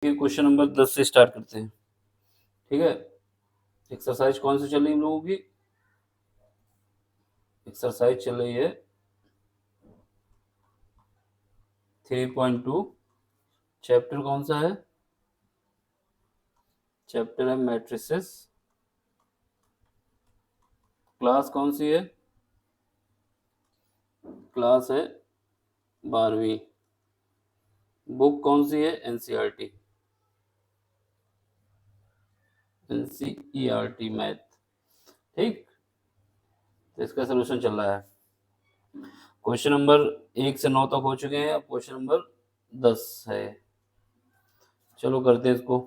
फिर question number 10 से start करते हैं। ठीक है, एक्सरसाइज कौन सी चल रही है हम लोगों की? एक्सरसाइज चल रही है 3.2। चैप्टर कौन सा है? चैप्टर है मैट्रिसेस। क्लास कौन सी है? क्लास है 12वीं। बुक कौन सी है? एनसीईआरटी। NCERT math. ठीक, तो इसका सोल्यूशन चल रहा है। क्वेश्चन नंबर 1 से 9 तक हो चुके हैं, अब क्वेश्चन नंबर 10 है। चलो करते हैं इसको।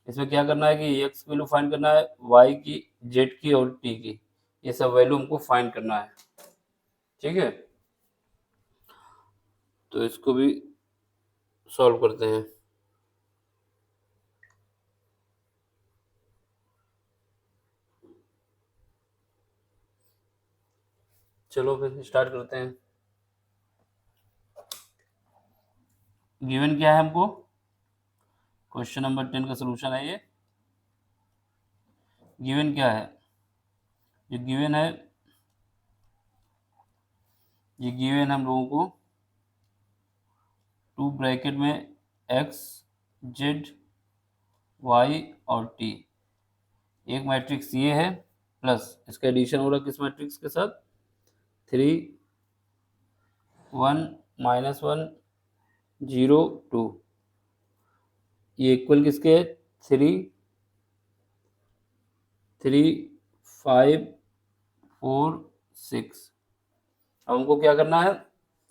इसमें क्या करना है कि एक्स की वैल्यू फाइंड करना है, वाई की, जेड की और टी की। ये सब वैल्यू हमको फाइंड करना है। ठीक है, तो इसको भी सॉल्व करते हैं। चलो फिर स्टार्ट करते हैं। गिवन क्या है हमको? क्वेश्चन नंबर 10 का सोल्यूशन है ये। गिवन क्या है? जो गिवन है, ये गिवन हम लोगों को 2 ब्रैकेट में एक्स, जेड, वाई और टी, एक मैट्रिक्स ये है, प्लस इसका एडिशन हो रहा है किस मैट्रिक्स के साथ? 3 1 -1 0 2। ये इक्वल किसके है? 3 3 5 4 6। अब हमको क्या करना है?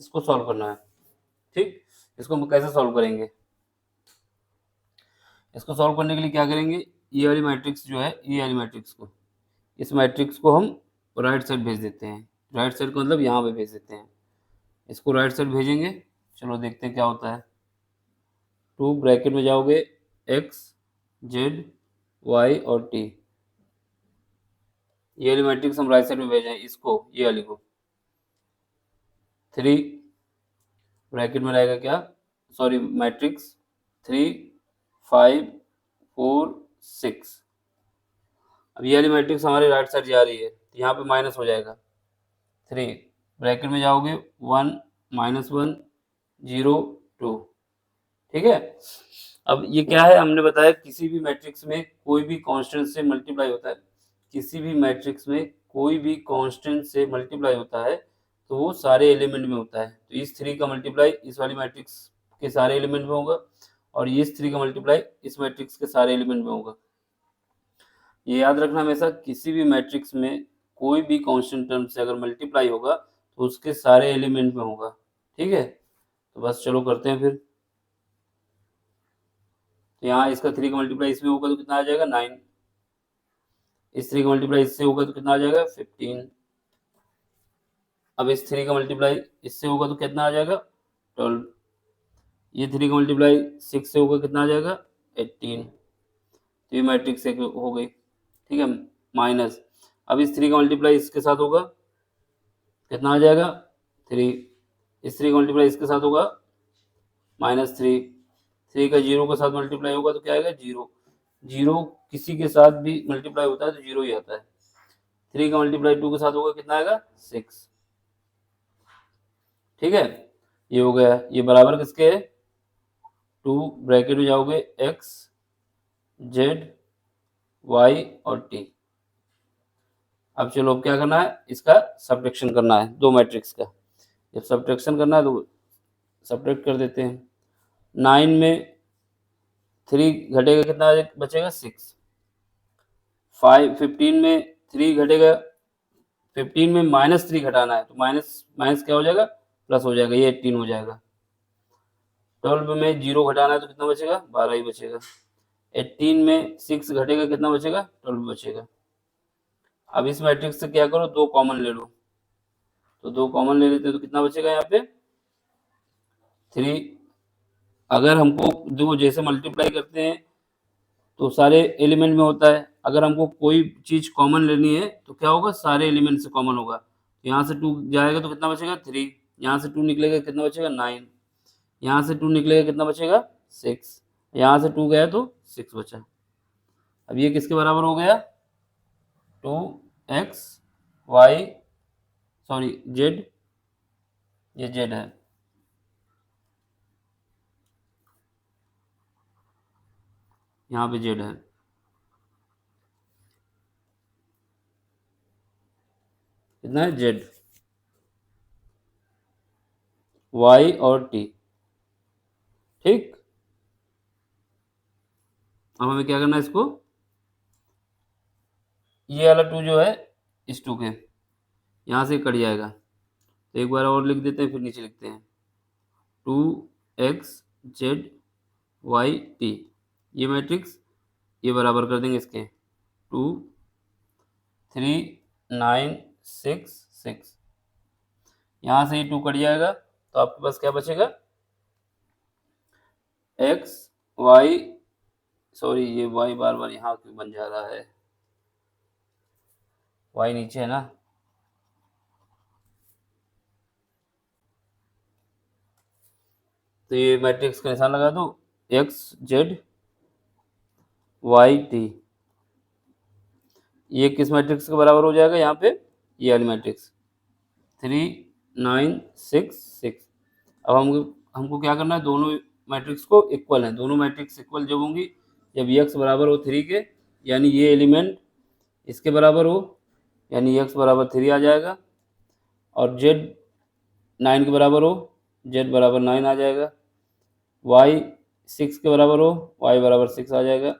इसको सॉल्व करना है। ठीक, इसको हम कैसे सॉल्व करेंगे? इसको सॉल्व करने के लिए क्या करेंगे? ये वाली मैट्रिक्स जो है, ये वाली मैट्रिक्स को, इस मैट्रिक्स को हम राइट साइड भेज देते हैं। राइट साइड का मतलब यहाँ पे भेज देते हैं। इसको राइट साइड भेजेंगे। चलो देखते हैं क्या होता है। 2 ब्रैकेट में जाओगे, एक्स, जेड, वाई और टी। ये वाली मैट्रिक्स हम राइट साइड में भेजें, इसको, ये वाली को। 3 ब्रैकेट में रहेगा क्या? Sorry, matrix 3 5 4 6। अब ये वाली मैट्रिक्स हमारे राइट साइड जा रही है, तो यहाँ पे माइनस हो जाएगा। 3 ब्रैकेट में जाओगे, 1 -1 0 2। ठीक है, अब ये क्या है? हमने बताया किसी भी मैट्रिक्स में कोई भी कांस्टेंट से मल्टीप्लाई होता है। किसी भी मैट्रिक्स में कोई भी कांस्टेंट से मल्टीप्लाई होता है तो वो सारे एलिमेंट में होता है। तो इस 3 का मल्टीप्लाई इस वाली मैट्रिक्स के सारे एलिमेंट में होगा, और इस 3 का मल्टीप्लाई इस मैट्रिक्स के सारे एलिमेंट में होगा। ये याद रखना हमेशा, किसी भी मैट्रिक्स में कोई भी कांस्टेंट टर्म से अगर मल्टीप्लाई होगा तो उसके सारे एलिमेंट में होगा। ठीक है, तो बस चलो करते हैं फिर। तो यहाँ इसका 3 का मल्टीप्लाई इसमें होगा तो कितना आ जाएगा? 9। इस 3 का मल्टीप्लाई इससे होगा तो कितना आ जाएगा? 15। अब इस 3 का मल्टीप्लाई इससे होगा तो कितना आ जाएगा? 12। ये 3 का मल्टीप्लाई 6 से होगा, कितना आ जाएगा? 18। तो ये मैट्रिक्स एक हो गई। ठीक है, माइनस, अब इस 3 का मल्टीप्लाई इसके साथ होगा, कितना आ जाएगा? 3। इस 3 का मल्टीप्लाई इसके साथ होगा, -3। 3 का 0 के साथ मल्टीप्लाई होगा तो क्या आएगा? 0। 0 किसी के साथ भी मल्टीप्लाई होता है तो 0 ही आता है। 3 का मल्टीप्लाई 2 के साथ होगा, कितना आएगा? 6। ठीक है, ये हो गया। ये बराबर किसके है? 2 ब्रैकेट में जाओगे, एक्स, जेड, वाई और टी। अब चलो, अब क्या करना है? इसका सब्ट्रैक्शन करना है दो मैट्रिक्स का। जब सब्ट्रैक्शन करना है तो सब्ट्रैक्ट कर देते हैं। 9 में 3 घटेगा, कितना बचेगा? 6। 15 में 3 घटेगा, 15 में -3 घटाना है तो माइनस माइनस क्या हो जाएगा? प्लस हो जाएगा, ये 18 हो जाएगा। 12 में 0 घटाना है तो कितना बचेगा? 12 ही बचेगा। 18 में 6 घटेगा, कितना बचेगा? 12 बचेगा। अब इस मैट्रिक्स से क्या करो? 2 कॉमन ले लो, तो 2 कॉमन ले लेते हैं तो कितना बचेगा यहाँ पे? 3। अगर हमको दो जैसे मल्टीप्लाई करते हैं तो सारे एलिमेंट में होता है, अगर हमको कोई चीज कॉमन लेनी है तो क्या होगा? सारे एलिमेंट से कॉमन होगा। यहाँ से 2 जाएगा तो कितना बचेगा? 3। यहाँ से 2 निकलेगा, कितना बचेगा? 9। यहाँ से 2 निकलेगा, कितना बचेगा? 6, यहाँ से 2 गया तो 6 बचा। अब ये किसके बराबर हो गया? 2x y सॉरी z, ये z है, यहाँ पे z है। कितना है? z, y और t। ठीक, अब हमें क्या करना है इसको, ये वाला 2 जो है इस 2 के यहाँ से कट जाएगा, तो एक बार और लिख देते हैं, फिर नीचे लिखते हैं 2x z y t, ये मैट्रिक्स ये बराबर कर देंगे इसके 2 3 9 6 6, यहाँ से ये 2 कट जाएगा, तो आपके पास क्या बचेगा? x y सॉरी ये y बार बार यहाँ क्यों बन जा रहा है, y नीचे है ना, तो ये मैट्रिक्स का निशान लगा दो, x z y t, ये किस मैट्रिक्स के बराबर हो जाएगा? यहाँ पे ये वाली मैट्रिक्स 3 9 6 6। अब हमको क्या करना है, दोनों मैट्रिक्स को इक्वल है, दोनों मैट्रिक्स इक्वल जब होंगी, जब x बराबर हो 3 के, यानी ये एलिमेंट इसके बराबर हो, यानी x बराबर 3 आ जाएगा, और z 9 के बराबर हो, z बराबर 9 आ जाएगा, y 6 के बराबर हो, y बराबर 6 आ जाएगा,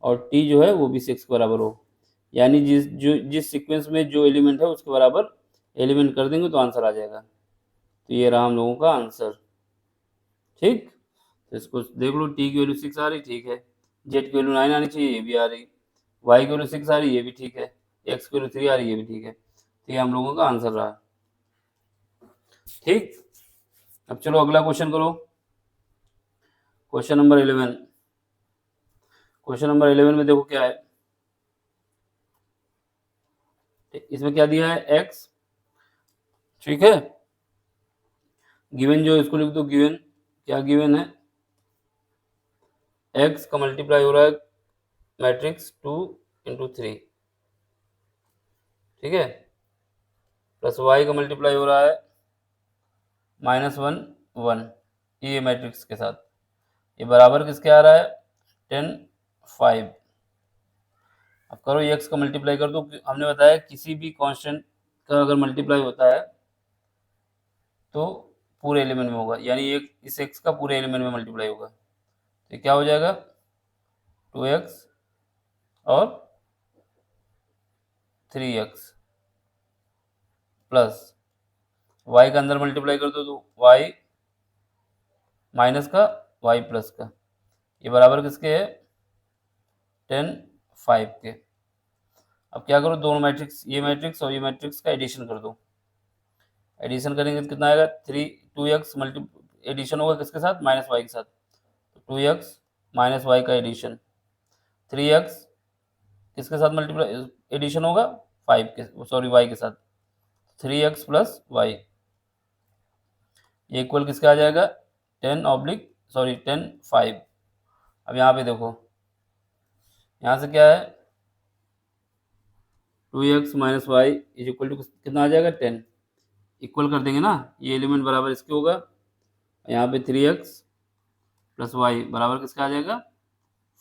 और t जो है वो भी 6 के बराबर हो, यानी जिस सीक्वेंस में जो एलिमेंट है उसके बराबर एलिमेंट कर देंगे तो आंसर आ जाएगा। तो ये रहा हम लोगों का आंसर। ठीक, तो इसको देख लो, टी की वैल्यू 6 आ रही, ठीक है, जेड की वैल्यू 9 आनी चाहिए, ये भी आ रही, वाई की वैल्यू 6 आ रही, ये भी ठीक है, एक्स की वैल्यू 3 आ रही, ये भी ठीक है, तो ये हम लोगों का आंसर रहा। ठीक, अब चलो अगला क्वेश्चन करो, क्वेश्चन नंबर 11। क्वेश्चन नंबर 11 में देखो क्या है, इसमें क्या दिया है? x, ठीक है, गिवन जो इसको लिख दो, गिवन क्या गिवन है? x का मल्टीप्लाई हो रहा है मैट्रिक्स 2 इंटू 3, ठीक है, प्लस y का मल्टीप्लाई हो रहा है -1 1, ये मैट्रिक्स के साथ, ये बराबर किसके आ रहा है? 10 5। अब करो x का मल्टीप्लाई कर दो, हमने बताया किसी भी कांस्टेंट का अगर मल्टीप्लाई होता है तो पूरे एलिमेंट में होगा, यानी एक इस x का पूरे एलिमेंट में मल्टीप्लाई होगा, तो क्या हो जाएगा? 2x और 3x प्लस y का अंदर मल्टीप्लाई कर दो तो y माइनस का y प्लस का, ये बराबर किसके है? 10 5 के। अब क्या करो, दोनों मैट्रिक्स, ये मैट्रिक्स और ये मैट्रिक्स का एडिशन कर दो, एडिशन करेंगे तो कितना आएगा? 2x मल्टी एडिशन होगा किसके साथ? -y के साथ, तो 2x माइनस वाई का एडिशन, 3x किसके साथ मल्टीप्लाई एडिशन होगा? 5 के सॉरी y के साथ, 3x प्लस वाई, ये इक्वल किसका आ जाएगा? 10 5। अब यहाँ पे देखो, यहाँ से क्या है? 2x minus y is equal to कितना आ जाएगा? 10, इक्वल कर देंगे ना, ये एलिमेंट बराबर इसके होगा, यहाँ पे 3x प्लस वाई बराबर किसका आ जाएगा?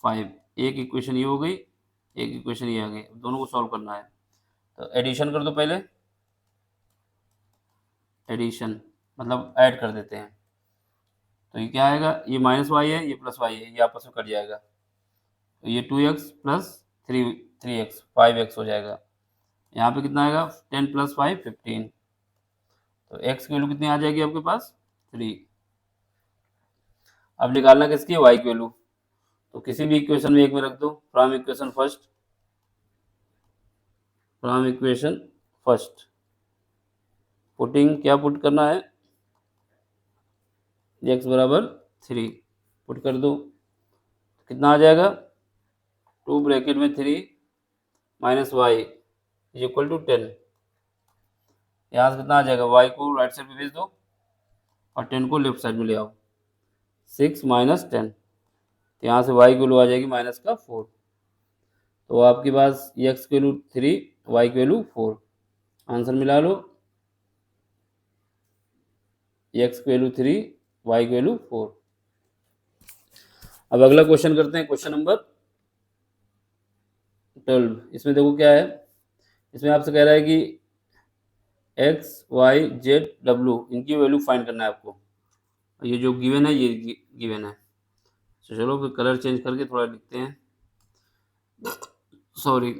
5। एक इक्वेशन ये हो गई, एक इक्वेशन ये आ गई, दोनों को सॉल्व करना है, तो एडिशन कर दो पहले, एडिशन मतलब ऐड कर देते हैं, तो ये क्या आएगा? ये माइनस वाई है, ये प्लस वाई है, ये आपस में कट जाएगा, तो ये 2x प्लस 3x 5x हो जाएगा, यहाँ पे कितना आएगा? 10 प्लस 5 15, तो x की वैल्यू कितनी आ जाएगी आपके पास? 3। अब निकालना किसकी है? y की वैल्यू, तो किसी भी इक्वेशन में एक में रख दो, from equation first, from equation first putting, क्या पुट करना है? x बराबर 3 पुट कर दो, कितना आ जाएगा? 2 ब्रैकेट में 3 minus y is equal to 10, यहाँ से कितना आ जाएगा? y को राइट साइड पे भेज दो और 10 को लेफ्ट साइड में ले आओ, 6 माइनस 10, तो यहाँ से y की वैल्यू आ जाएगी -4। तो आपके पास x की वैल्यू 3, y की वैल्यू 4। आंसर मिला लो, x की वैल्यू 3, y की वैल्यू 4। अब अगला क्वेश्चन करते हैं, क्वेश्चन नंबर 12। इसमें देखो क्या है, इसमें आपसे कह रहा है कि x, y, z, w इनकी वैल्यू फाइंड करना है आपको। ये जो गिवन है ये गिवन है। तो चलो फिर कलर चेंज करके थोड़ा लिखते हैं, सॉरी,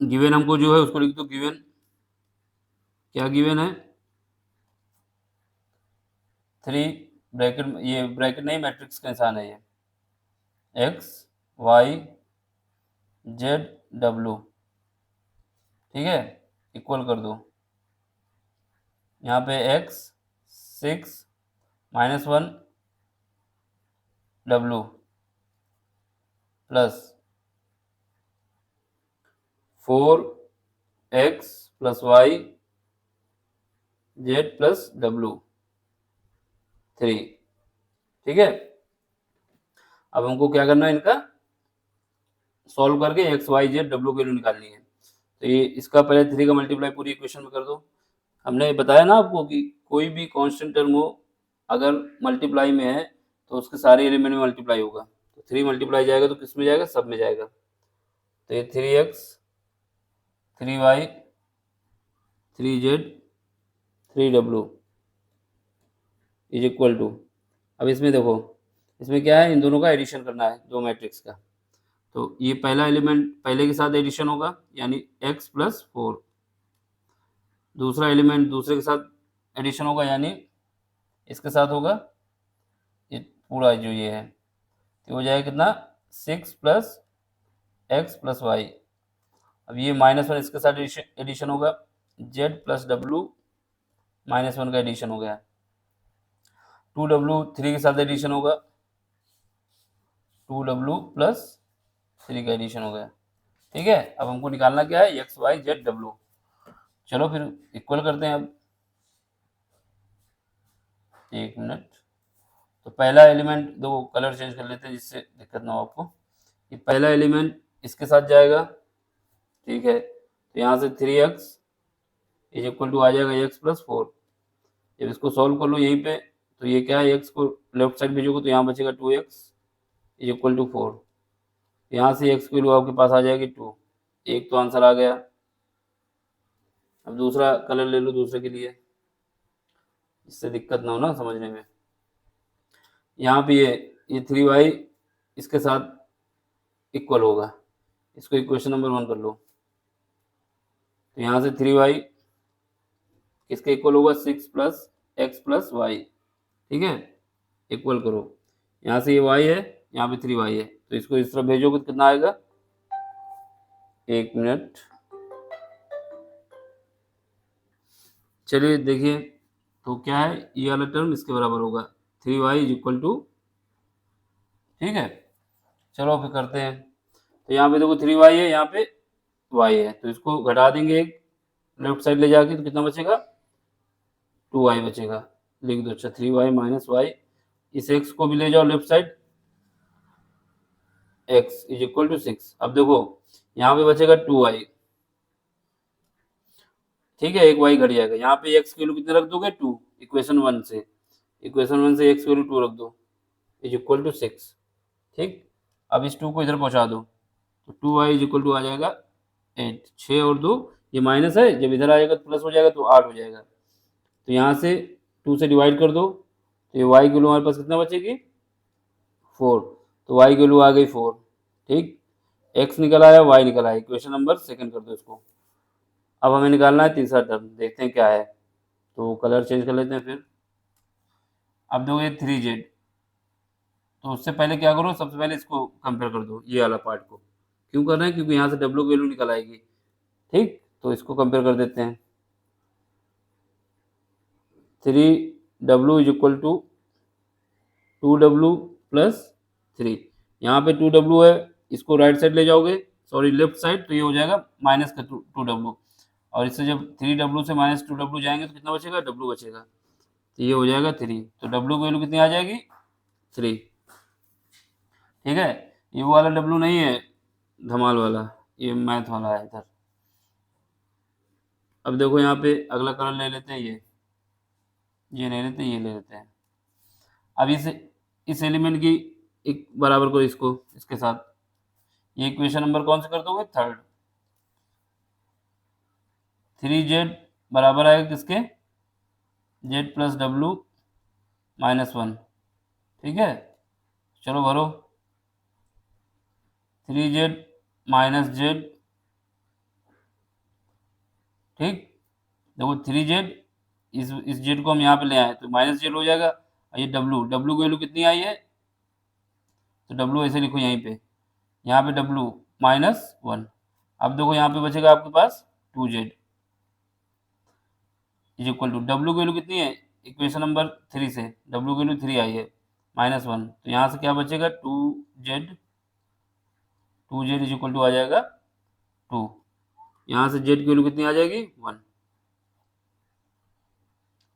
गिवन हमको जो है उसको लिख दो। गिवन क्या गिवन है, 3 ब्रैकेट, ये ब्रैकेट नहीं मैट्रिक्स का निशान है ये, x, y, z, w, ठीक है, इक्वल कर दो। यहाँ पे x 6 -1 w plus 4x plus y z plus w 3, ठीक है। अब हमको क्या करना है, इनका सॉल्व करके x, y, z, w की वैल्यू निकालनी है। तो ये इसका पहले 3 का मल्टीप्लाई पूरी इक्वेशन में कर दो। हमने बताया ना आपको कि कोई भी कांस्टेंट टर्म हो, अगर मल्टीप्लाई में है तो उसके सारे एलिमेंट में मल्टीप्लाई होगा। तो 3 मल्टीप्लाई जाएगा तो किस में जाएगा, सब में जाएगा। तो ये 3x 3y 3z 3w is equal to, अब इसमें देखो, इसमें क्या है, इन दोनों का एडिशन करना है, दो मैट्रिक्स का। तो ये पहला एलिमेंट पहले के साथ एडिशन होगा, यानी x प्लस 4। दूसरा एलिमेंट दूसरे के साथ एडिशन होगा, यानी इसके साथ होगा, ये पूरा जो ये है, तो हो जाएगा कितना, 6 प्लस x प्लस वाई। अब ये -1 इसके साथ एडिशन होगा, z प्लस w -1 का एडिशन हो गया। 2w 3 के साथ एडिशन होगा, 2w प्लस 3 का एडिशन हो गया, ठीक है। अब हमको निकालना क्या है, x, y, z, w। चलो फिर इक्वल करते हैं। अब एक मिनट, तो पहला एलिमेंट दो कलर चेंज कर लेते हैं जिससे दिक्कत ना हो आपको। ये पहला एलिमेंट इसके साथ जाएगा, ठीक है। तो यहाँ से 3x इज इक्वल टू आ जाएगा x प्लस 4। जब इसको सॉल्व कर लो यहीं पे, तो ये क्या है, x को लेफ्ट साइड भेजोगे तो यहाँ बचेगा 2x इज इक्वल टू 4। यहाँ से x की वैल्यू आपके पास आ जाएगी 2। एक तो आंसर आ गया। अब दूसरा कलर ले लो दूसरे के लिए, इससे दिक्कत ना हो ना समझने में। यहाँ पे ये 3y इसके साथ इक्वल होगा, इसको इक्वेशन नंबर 1 कर लो। तो यहाँ से 3y किसके इक्वल होगा, 6 प्लस x प्लस वाई, ठीक है, इक्वल करो। यहाँ से ये y है, यहाँ पे 3y है, तो इसको इस तरफ भेजोगे तो कितना आएगा, एक मिनट, चलिए देखिए। तो क्या है, ये वाला टर्म इसके बराबर होगा, 3y इज इक्वल टू, ठीक है। चलो फिर करते हैं। तो यहाँ पे देखो 3y है, यहाँ पे y है, तो इसको घटा देंगे एक लेफ्ट साइड ले जाके, तो कितना बचेगा, 2y बचेगा। लिख दो, अच्छा 3y माइनस वाई, इस x को भी ले जाओ left side, x is equal to 6। अब देखो यहाँ पे बचेगा 2y, ठीक है, एक y घट जाएगा। यहाँ पे x की वैल्यू कितने रख दोगे, 2, इक्वेशन 1 से, इक्वेशन 1 से x की वैल्यू 2 रख दो, इज इक्वल टू 6, ठीक। अब इस 2 को इधर पहुँचा दो, तो 2y इज इक्वल टू आ जाएगा 8। 6 और 2 ये माइनस है, जब इधर आएगा तो प्लस हो जाएगा, तो 8 हो जाएगा। तो यहाँ से 2 से डिवाइड कर दो, तो ये y की वैल्यू हमारे पास कितना बचेगी, 4। तो y की वैल्यू आ गई 4, ठीक। x निकल आया, y निकल आया, इक्वेशन नंबर 2 कर दो इसको। अब हमें निकालना है तीसरा टर्म, देखते हैं क्या है। तो कलर चेंज कर लेते हैं फिर। अब देखो ये 3z, तो उससे पहले क्या करो, सबसे पहले इसको कंपेयर कर दो, ये वाला पार्ट को। क्यों कर रहे हैं, क्योंकि यहाँ से w की वैल्यू निकल आएगी, ठीक। तो इसको कंपेयर कर देते हैं, 3w is equal to 2w plus 3। यहाँ पे 2w है, इसको राइट साइड ले जाओगे, सॉरी लेफ्ट साइड, तो ये हो जाएगा माइनस का 2w। और इससे जब 3w से माइनस 2w जाएंगे तो कितना बचेगा, w बचेगा, तो ये हो जाएगा 3। तो w की वैल्यू कितनी आ जाएगी, 3। ठीक है, ये वो वाला W नहीं है धमाल वाला, ये मैथ वाला है इधर। अब देखो यहाँ पे अगला कलर ले लेते हैं, ये ले लेते हैं, ये ले लेते हैं। अब इस एलिमेंट की एक बराबर को इसको इसके साथ, ये इक्वेशन नंबर कौन से कर दोगे, थर्ड। 3z बराबर आएगा किसके, z प्लस डब्लू माइनस 1। ठीक है, चलो भरो, 3z माइनस z। ठीक, देखो 3z, इस z को हम यहाँ पे ले आए तो माइनस z हो जाएगा। और ये w की वैल्यू कितनी आई है, तो w ऐसे लिखो यहीं पे, यहाँ पे w माइनस 1। अब देखो यहाँ पे बचेगा आपके पास 2z इज इक्वल टू, डब्ल्यू की वैल्यू कितनी है इक्वेशन नंबर 3 से, डब्ल्यू की वैल्यू 3 आई है, माइनस 1। तो यहाँ से क्या बचेगा, 2z इज इक्वल टू आ जाएगा 2। यहाँ से z की वैल्यू कितनी आ जाएगी, 1।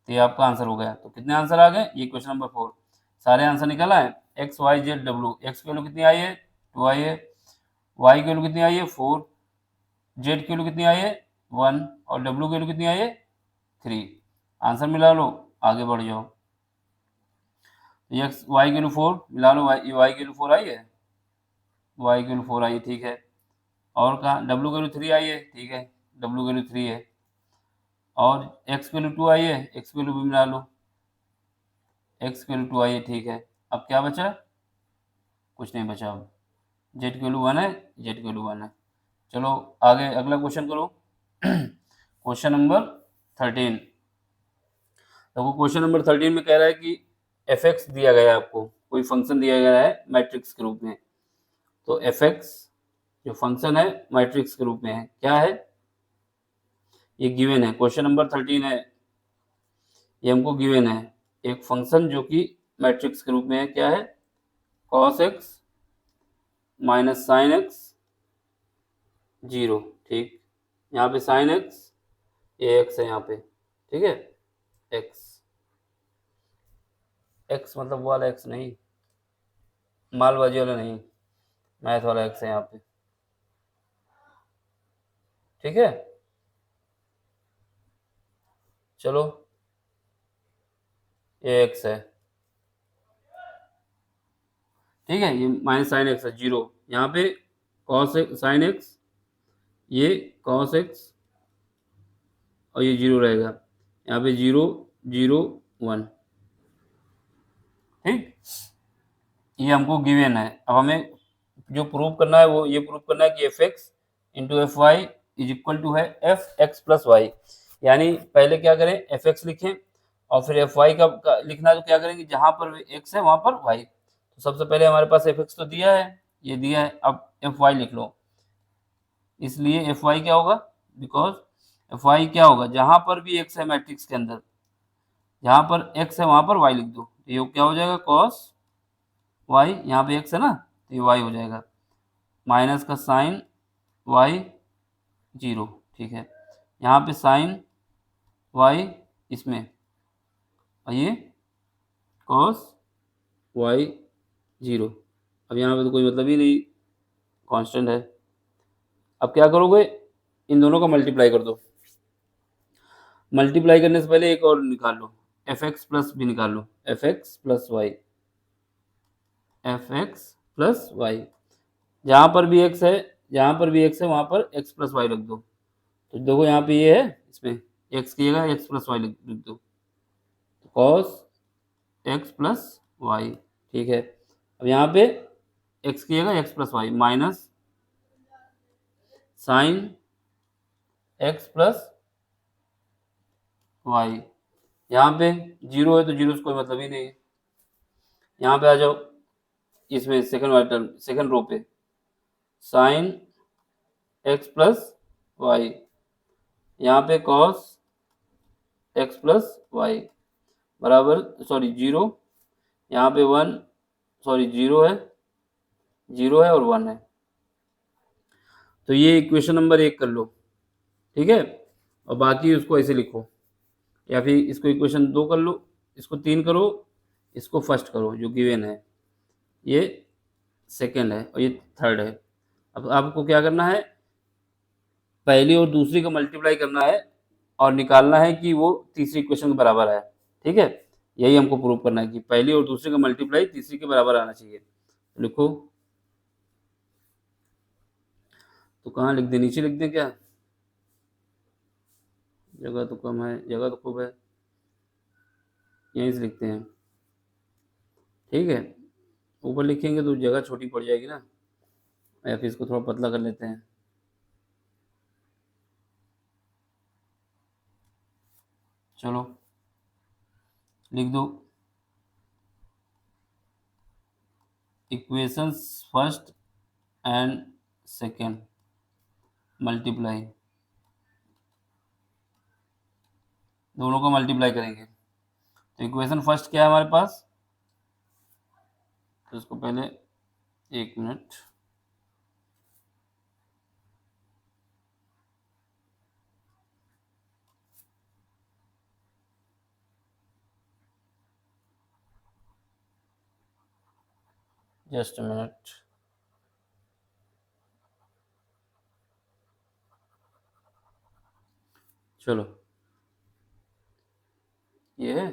तो ये आपका आंसर हो गया। तो कितने आंसर आ गए, ये क्वेश्चन नंबर 4 सारे आंसर निकला है। एक्स वाई जेड डब्ल्यू, एक्स की वैल्यू कितनी आई है, 2 आई है, वाई की वैल्यू कितनी आई है, 4, जेड की वैल्यू कितनी आई है, 1, और डब्ल्यू की वैल्यू कितनी आई है, 3। आंसर मिला लो, आगे बढ़ जाओ। एक्स वाई की वैल्यू 4 मिला लो, वाई की वैल्यू 4 आई है, वाई की वैल्यू 4 आई है, ठीक है। और कहाँ, डब्ल्यू की वैल्यू 3 आई है, ठीक है, डब्ल्यू की वैल्यू 3 है। और एक्स की वैल्यू 2 आई है, एक्स की वैल्यू भी मिला लो, एक्स की वैल्यू 2 आई है, ठीक है। अब क्या बचा, कुछ नहीं बचा। अब जेड की वैल्यू 1 है, जेड की वैल्यू 1 है। चलो आगे अगला क्वेश्चन करो। Question number 13। देखो क्वेश्चन नंबर 13 में कह रहा है कि एफ एक्स दिया गया है, आपको कोई फंक्शन दिया गया है मैट्रिक्स के रूप में। तो एफ एक्स जो फंक्शन है मैट्रिक्स के रूप में है, क्या है, ये गिवन है, क्वेश्चन नंबर 13 है, ये हमको गिवन है एक फंक्शन जो कि मैट्रिक्स के रूप में है, क्या है, cos x minus sine x 0। ठीक, यहाँ पे साइन एक्स, ये एक्स है यहाँ पे, ठीक है, एक्स, एक्स मतलब वो वाला एक्स नहीं, मालबाजी वाला नहीं, मैथ वाला एक्स है यहाँ पे, ठीक है। चलो ये एक्स है, ठीक है, ये माइनस साइन एक्स है 0, यहाँ पे कॉस साइन एक्स, ये कॉस एक्स, और ये 0 रहेगा, यहाँ पे 0 0 1। ठीक, ये हमको गिवन है। अब हमें जो प्रूव करना है वो ये प्रूव करना है कि f x into f y is equal to है एफ एक्स प्लस वाई। यानी पहले क्या करें, एफ एक्स लिखें और फिर एफ वाई का लिखना है, तो क्या करेंगे, जहां पर एक्स है वहां पर वाई। तो सबसे पहले हमारे पास एफ एक्स तो दिया है, ये दिया है, अब एफ वाई लिख लो। इसलिए एफ वाई क्या होगा, बिकॉज एफ वाई क्या होगा, जहां पर भी एक्स है मैट्रिक्स के अंदर, जहां पर एक्स है वहां पर वाई लिख दो, तो ये क्या हो जाएगा, कॉस वाई, यहाँ पे एक्स है ना तो ये वाई हो जाएगा, माइनस का साइन वाई 0। ठीक है, यहाँ पे साइन वाई इसमें, और ये कॉस वाई 0। अब यहाँ पे तो कोई मतलब ही नहीं, कांस्टेंट है। अब क्या करोगे, इन दोनों का मल्टीप्लाई कर दो। मल्टीप्लाई करने से पहले एक और निकाल लो, एफ एक्स प्लस भी निकाल लो, f x plus y, f x plus y, जहाँ पर भी एक्स है, जहाँ पर भी एक्स है वहाँ पर एक्स प्लस वाई रख दो। तो देखो यहाँ पे ये है, इसमें एक्स की जगह एक्स प्लस वाई लिख दो, कॉस एक्स प्लस वाई। ठीक है, अब यहाँ पे एक्स की जगह x plus y minus sine x plus y, यहाँ पे 0 है तो 0 से कोई मतलब ही नहीं है। यहाँ पे आ जाओ, इसमें सेकंड वाले टर्म, सेकंड रो पे साइन एक्स प्लस वाई, यहाँ पे कॉस एक्स प्लस वाई बराबर, सॉरी 0, यहाँ पे 1, सॉरी 0 है, 0 है और 1 है। तो ये इक्वेशन नंबर 1 कर लो, ठीक है, और बाकी उसको ऐसे लिखो, या फिर इसको इक्वेशन 2 कर लो, इसको 3 करो, इसको फर्स्ट करो जो गिवन है, ये सेकेंड है और ये थर्ड है। अब आपको क्या करना है, पहली और दूसरी का मल्टीप्लाई करना है और निकालना है कि वो तीसरी इक्वेशन के बराबर है। ठीक है, यही हमको प्रूव करना है कि पहली और दूसरी का मल्टीप्लाई तीसरी के बराबर आना चाहिए। लिखो, तो कहाँ लिख दे, नीचे लिख दे क्या, जगह तो कम है, जगह तो खूब है, यहीं से लिखते हैं। ठीक है, ऊपर लिखेंगे तो जगह छोटी पड़ जाएगी ना, या फिर इसको थोड़ा पतला कर लेते हैं। चलो लिख दो, equations first and second multiply, दोनों को मल्टीप्लाई करेंगे। तो इक्वेशन फर्स्ट क्या है हमारे पास, तो इसको पहले, एक मिनट, जस्ट मिनट, चलो ये है,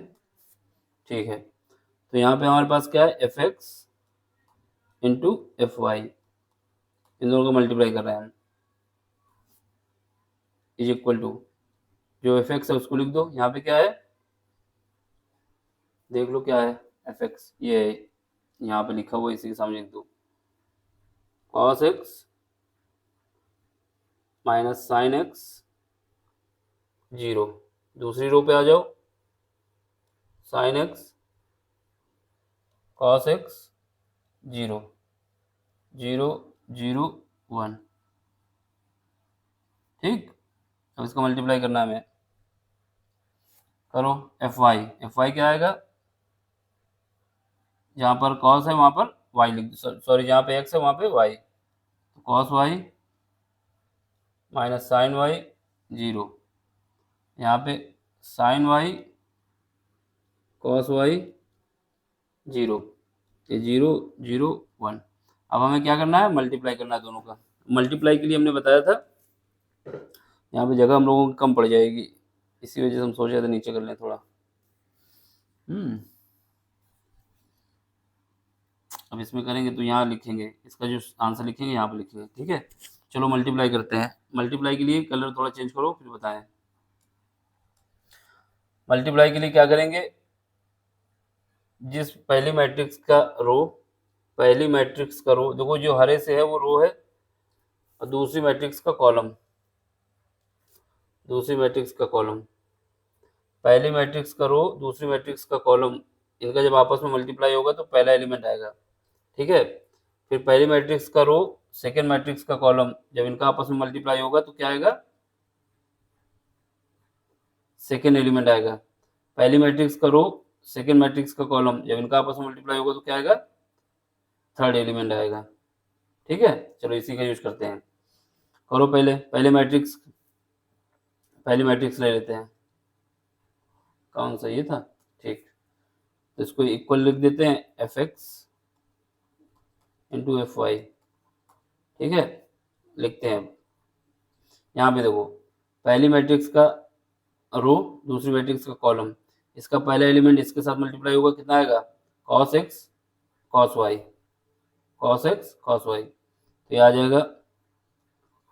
ठीक है। तो यहाँ पे हमारे पास क्या है, f x into f y, इन दोनों को मल्टीप्लाई कर रहे हैं हम, इज इक्वल टू, जो एफ एक्स है उसको लिख दो, यहाँ पे क्या है देख लो क्या है, एफ एक्स ये है, यहाँ पे लिखा हुआ इसी के सामने लिख दो, cos x minus sine x zero, दूसरी रो पे आ जाओ, sign x cos x zero, zero zero one. ठीक, अब इसको मल्टीप्लाई करना है हमें, करो, एफ वाई क्या आएगा, जहाँ पर कॉस है वहाँ पर वाई लिख दो, सॉरी जहाँ पे एक्स है वहाँ पे वाई, तो cos y minus sine y zero, यहाँ पे sine y cos y zero, ये जीरो जीरो वन। अब हमें क्या करना है, मल्टीप्लाई करना है दोनों का। मल्टीप्लाई के लिए हमने बताया था यहाँ पे जगह हम लोगों की कम पड़ जाएगी, इसी वजह से हम सोच रहे थे नीचे कर लें थोड़ा। अब इसमें करेंगे तो यहाँ लिखेंगे, इसका जो आंसर लिखेंगे यहाँ पे लिखेंगे। ठीक है, चलो मल्टीप्लाई करते हैं। मल्टीप्लाई के लिए कलर थोड़ा चेंज करो फिर बताएं। मल्टीप्लाई के लिए क्या करेंगे, जिस पहली मैट्रिक्स का रो, पहली मैट्रिक्स का रो देखो जो हरे से है वो रो है, और दूसरी मैट्रिक्स का कॉलम, दूसरी मैट्रिक्स का कॉलम, पहली मैट्रिक्स का रो दूसरी मैट्रिक्स का कॉलम, इनका जब आपस में मल्टीप्लाई होगा तो पहला एलिमेंट आएगा। ठीक है, फिर पहली मैट्रिक्स का रो सेकेंड मैट्रिक्स का कॉलम, जब इनका आपस में मल्टीप्लाई होगा तो क्या आएगा, सेकेंड एलिमेंट आएगा। पहली मैट्रिक्स का रो सेकेंड मैट्रिक्स का कॉलम, जब इनका आपस में मल्टीप्लाई होगा तो क्या आएगा, थर्ड एलिमेंट आएगा। ठीक है, चलो इसी का यूज करते हैं। करो पहले, पहले मैट्रिक्स, पहली मैट्रिक्स ले लेते हैं, कौन सा ये था, ठीक, तो इसको इक्वल लिख देते हैं, f x into f y. ठीक है, लिखते हैं। यहाँ पे देखो, पहली मैट्रिक्स का रो दूसरी मैट्रिक्स का कॉलम, इसका पहला एलिमेंट इसके साथ मल्टीप्लाई होगा, कितना आएगा, cos x cos y, cos x cos y, तो ये आ जाएगा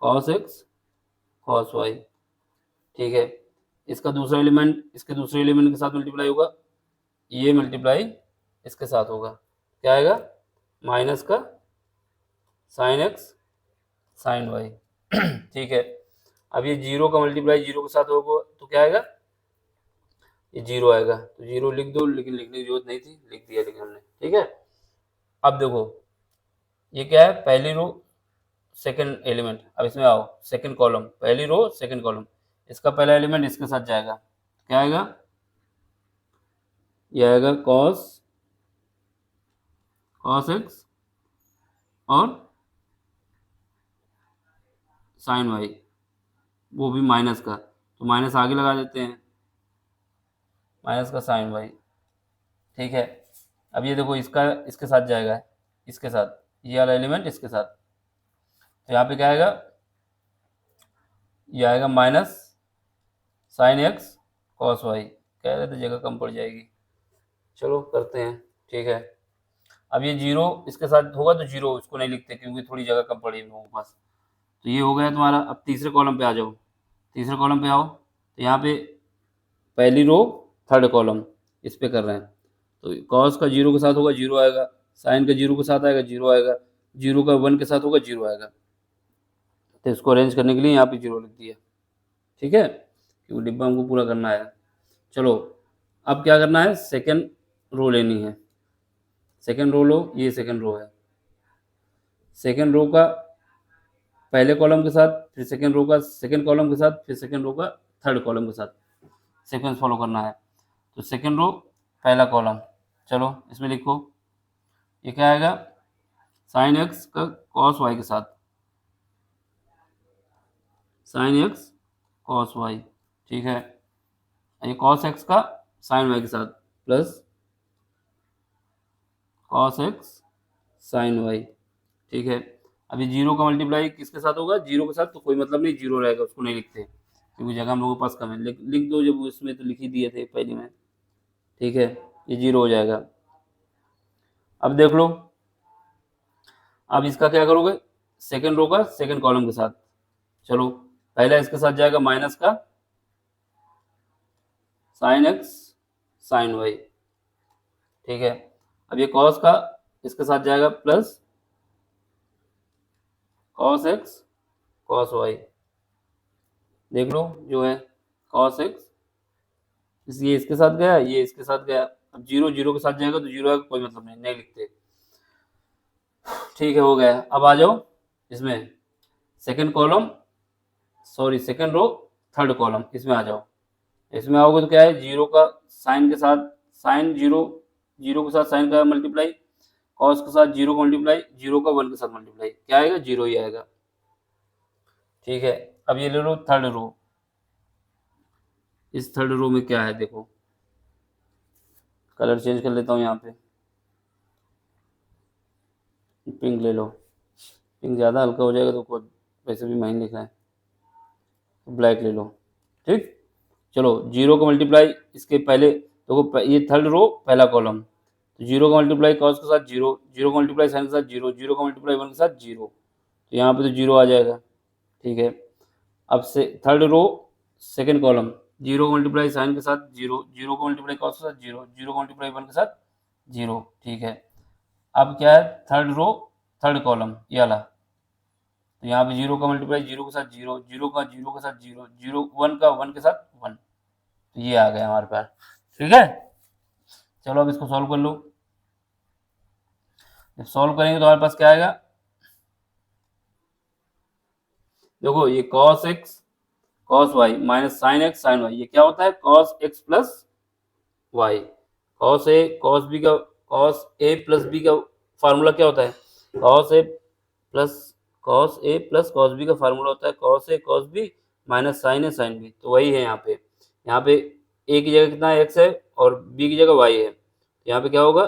कॉस एक्स कॉस वाई। ठीक है, इसका दूसरा एलिमेंट इसके दूसरे एलिमेंट के साथ मल्टीप्लाई होगा, ये मल्टीप्लाई इसके साथ होगा, क्या आएगा, माइनस का साइन एक्स साइन वाई। ठीक है, अब ये जीरो का मल्टीप्लाई जीरो के साथ होगा तो क्या आएगा, ये जीरो आएगा, तो जीरो लिख दो, लेकिन लिखने की जरूरत नहीं थी, लिख दिया लेकिन हमने। ठीक है, अब देखो ये क्या है, पहली रो सेकंड एलिमेंट, अब इसमें आओ, सेकंड कॉलम, पहली रो सेकंड कॉलम, इसका पहला एलिमेंट इसके साथ जाएगा, क्या आएगा, ये आएगा कॉस कॉस एक्स और साइन वाई, वो भी माइनस का, तो माइनस आगे लगा देते हैं, माइनस का साइन वाई। ठीक है, अब ये देखो इसका इसके साथ जाएगा, इसके साथ, ये वाला एलिमेंट इसके साथ, तो यहाँ पे क्या आएगा, ये आएगा minus sine x cos y. कह रहे थे जगह कम पड़ जाएगी, चलो करते हैं, ठीक है। अब ये जीरो इसके साथ होगा तो जीरो इसको नहीं लिखते क्योंकि थोड़ी जगह कम पड़ी हम लोगों के पास। तो ये हो गया तुम्हारा। अब तीसरे कॉलम पे आ जाओ, तीसरे कॉलम पे आओ, तो यहाँ पे पहली रो थर्ड कॉलम इस पे कर रहे हैं, तो कॉस का जीरो के साथ होगा जीरो आएगा, साइन का जीरो के साथ आएगा जीरो आएगा, जीरो का वन के साथ होगा जीरो आएगा। तो इसको अरेंज करने के लिए यहाँ पे जीरो लिख दिया, ठीक है, क्योंकि डिब्बा हमको पूरा करना है। चलो अब क्या करना है, सेकेंड रो लेनी है। सेकेंड रो लो, ये सेकेंड रो है, सेकेंड रो का पहले कॉलम के साथ, फिर सेकेंड रो का सेकेंड कॉलम के साथ, फिर सेकेंड रो का थर्ड कॉलम के साथ सीक्वेंस फॉलो करना है। तो सेकेंड रो पहला कॉलम, चलो इसमें लिखो, ये क्या आएगा, साइन एक्स का कॉस वाई के साथ, साइन एक्स कॉस वाई, ठीक है। ये कॉस एक्स का साइन वाई के साथ plus cos x sine y, ठीक है। अभी जीरो का मल्टीप्लाई किसके साथ होगा, जीरो के साथ, तो कोई मतलब नहीं, जीरो रहेगा, उसको नहीं लिखते क्योंकि जगह हम लोगों के पास कम है। लिख दो, जब उसमें तो लिख ही दिए थे पहले में, ठीक है, ये जीरो हो जाएगा। अब देख लो, अब इसका क्या करोगे, सेकेंड रो का सेकेंड कॉलम के साथ, चलो पहला इसके साथ जाएगा माइनस का साइन एक्स साइन वाई, ठीक है। अब ये कॉस का इसके साथ जाएगा plus cos x cos y, देख लो जो है कॉस एक्स, ये इसके साथ गया, ये इसके साथ गया। अब जीरो जीरो के साथ जाएगा तो जीरो आएगा, कोई मतलब नहीं, नहीं लिखते, ठीक है, हो गया। अब आ जाओ इसमें second column, sorry second row third column, इसमें आ जाओ। इसमें आओगे तो क्या है, जीरो का साइन के साथ साइन, जीरो जीरो के साथ साइन का मल्टीप्लाई, कॉस के साथ जीरो का मल्टीप्लाई, जीरो का वन के साथ मल्टीप्लाई, क्या आएगा, जीरो ही आएगा, ठीक है। अब ये ले लो थर्ड रो, इस थर्ड रो में क्या है देखो, कलर चेंज कर लेता हूँ, यहाँ पे पिंक ले लो, पिंक ज़्यादा हल्का हो जाएगा तो वैसे भी माइंड लिखा है, ब्लैक ले लो, ठीक। चलो जीरो का मल्टीप्लाई इसके पहले देखो, ये थर्ड रो पहला कॉलम, तो जीरो का मल्टीप्लाई कॉस के साथ जीरो, जीरो का मल्टीप्लाई साइन के साथ जीरो, जीरो का मल्टीप्लाई वन के साथ जीरो, तो यहाँ पे तो जीरो आ जाएगा, ठीक है। अब से third row second column, zero का मल्टीप्लाई साइन के साथ जीरो, जीरो का मल्टीप्लाई कॉस के साथ जीरो, जीरो का मल्टीप्लाई वन के साथ जीरो, ठीक है। अब क्या है, थर्ड रो थर्ड कॉलम ये वाला, तो यहाँ पे जीरो का मल्टीप्लाई जीरो के साथ जीरो, जीरो का जीरो के साथ जीरो, जीरो वन का वन के साथ वन, तो ये आ गया हमारे पास, ठीक है। चलो अब इसको सॉल्व कर लो, जब सॉल्व करेंगे तो हमारे पास क्या आएगा, देखो ये cos x cos y minus sine x sine y, ये क्या होता है, cos x plus y, cos a cos b का, कॉस ए प्लस बी का फार्मूला क्या होता है, cos a plus cos a plus cos b का फार्मूला होता है cos a cos b minus sine a sine b, तो वही है यहाँ पे। यहाँ पे ए की जगह कितना एक्स है और बी की जगह वाई है, यहाँ पे क्या होगा,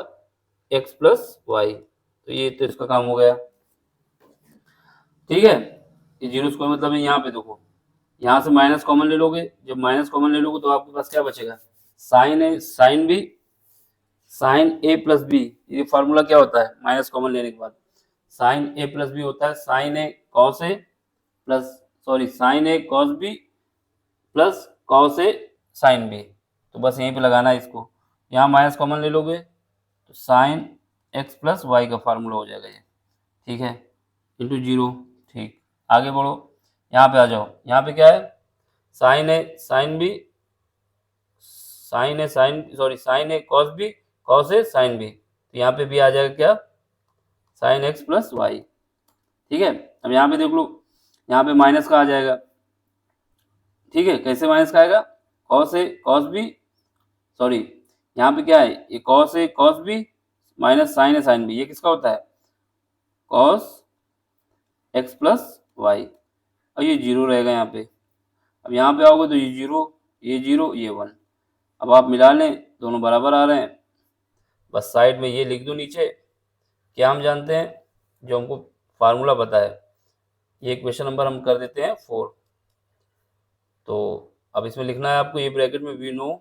एक्स प्लस वाई, तो ये तो इसका काम हो गया, ठीक है। ये जीरो स्क्वायर मतलब है, यहाँ पे देखो, यहाँ से माइनस कॉमन ले लोगे, जब माइनस कॉमन ले लोगे तो आपके पास क्या बचेगा, sign a sine B sign A plus B, ये फार्मूला क्या होता है माइनस कॉमन लेने के बाद, साइन ए प्लस बी होता है sign A cos a plus, sorry sine A cos B plus cos A sine b, तो बस यहीं पे लगाना है इसको, यहाँ माइनस कॉमन ले लोगे तो साइन एक्स प्लस वाई का फार्मूला हो जाएगा ये, ठीक है, इंटू जीरो, ठीक। आगे बढ़ो, यहाँ पे आ जाओ, यहाँ पे क्या है, sign a sine B sign a sign, sorry sine A cos B cos A sine b, तो यहाँ पे भी आ जाएगा क्या, साइन एक्स प्लस वाई, ठीक है। अब यहाँ पे देख लो, यहाँ पे माइनस का आ जाएगा, ठीक है, कैसे माइनस का आएगा, cos a cos B, sorry यहाँ पे क्या है, ये cos a cos b minus sine a sine B, ये किसका होता है, कॉस एक्स प्लस वाई, और ये जीरो रहेगा यहाँ पे। अब यहाँ पे आओगे तो ये जीरो ये वन, अब आप मिला लें, दोनों बराबर आ रहे हैं, बस साइड में ये लिख दो नीचे, क्या हम जानते हैं, जो हमको फार्मूला पता है। ये क्वेश्चन नंबर हम कर देते हैं 4। तो अब इसमें लिखना है आपको, ये ब्रैकेट में वी नो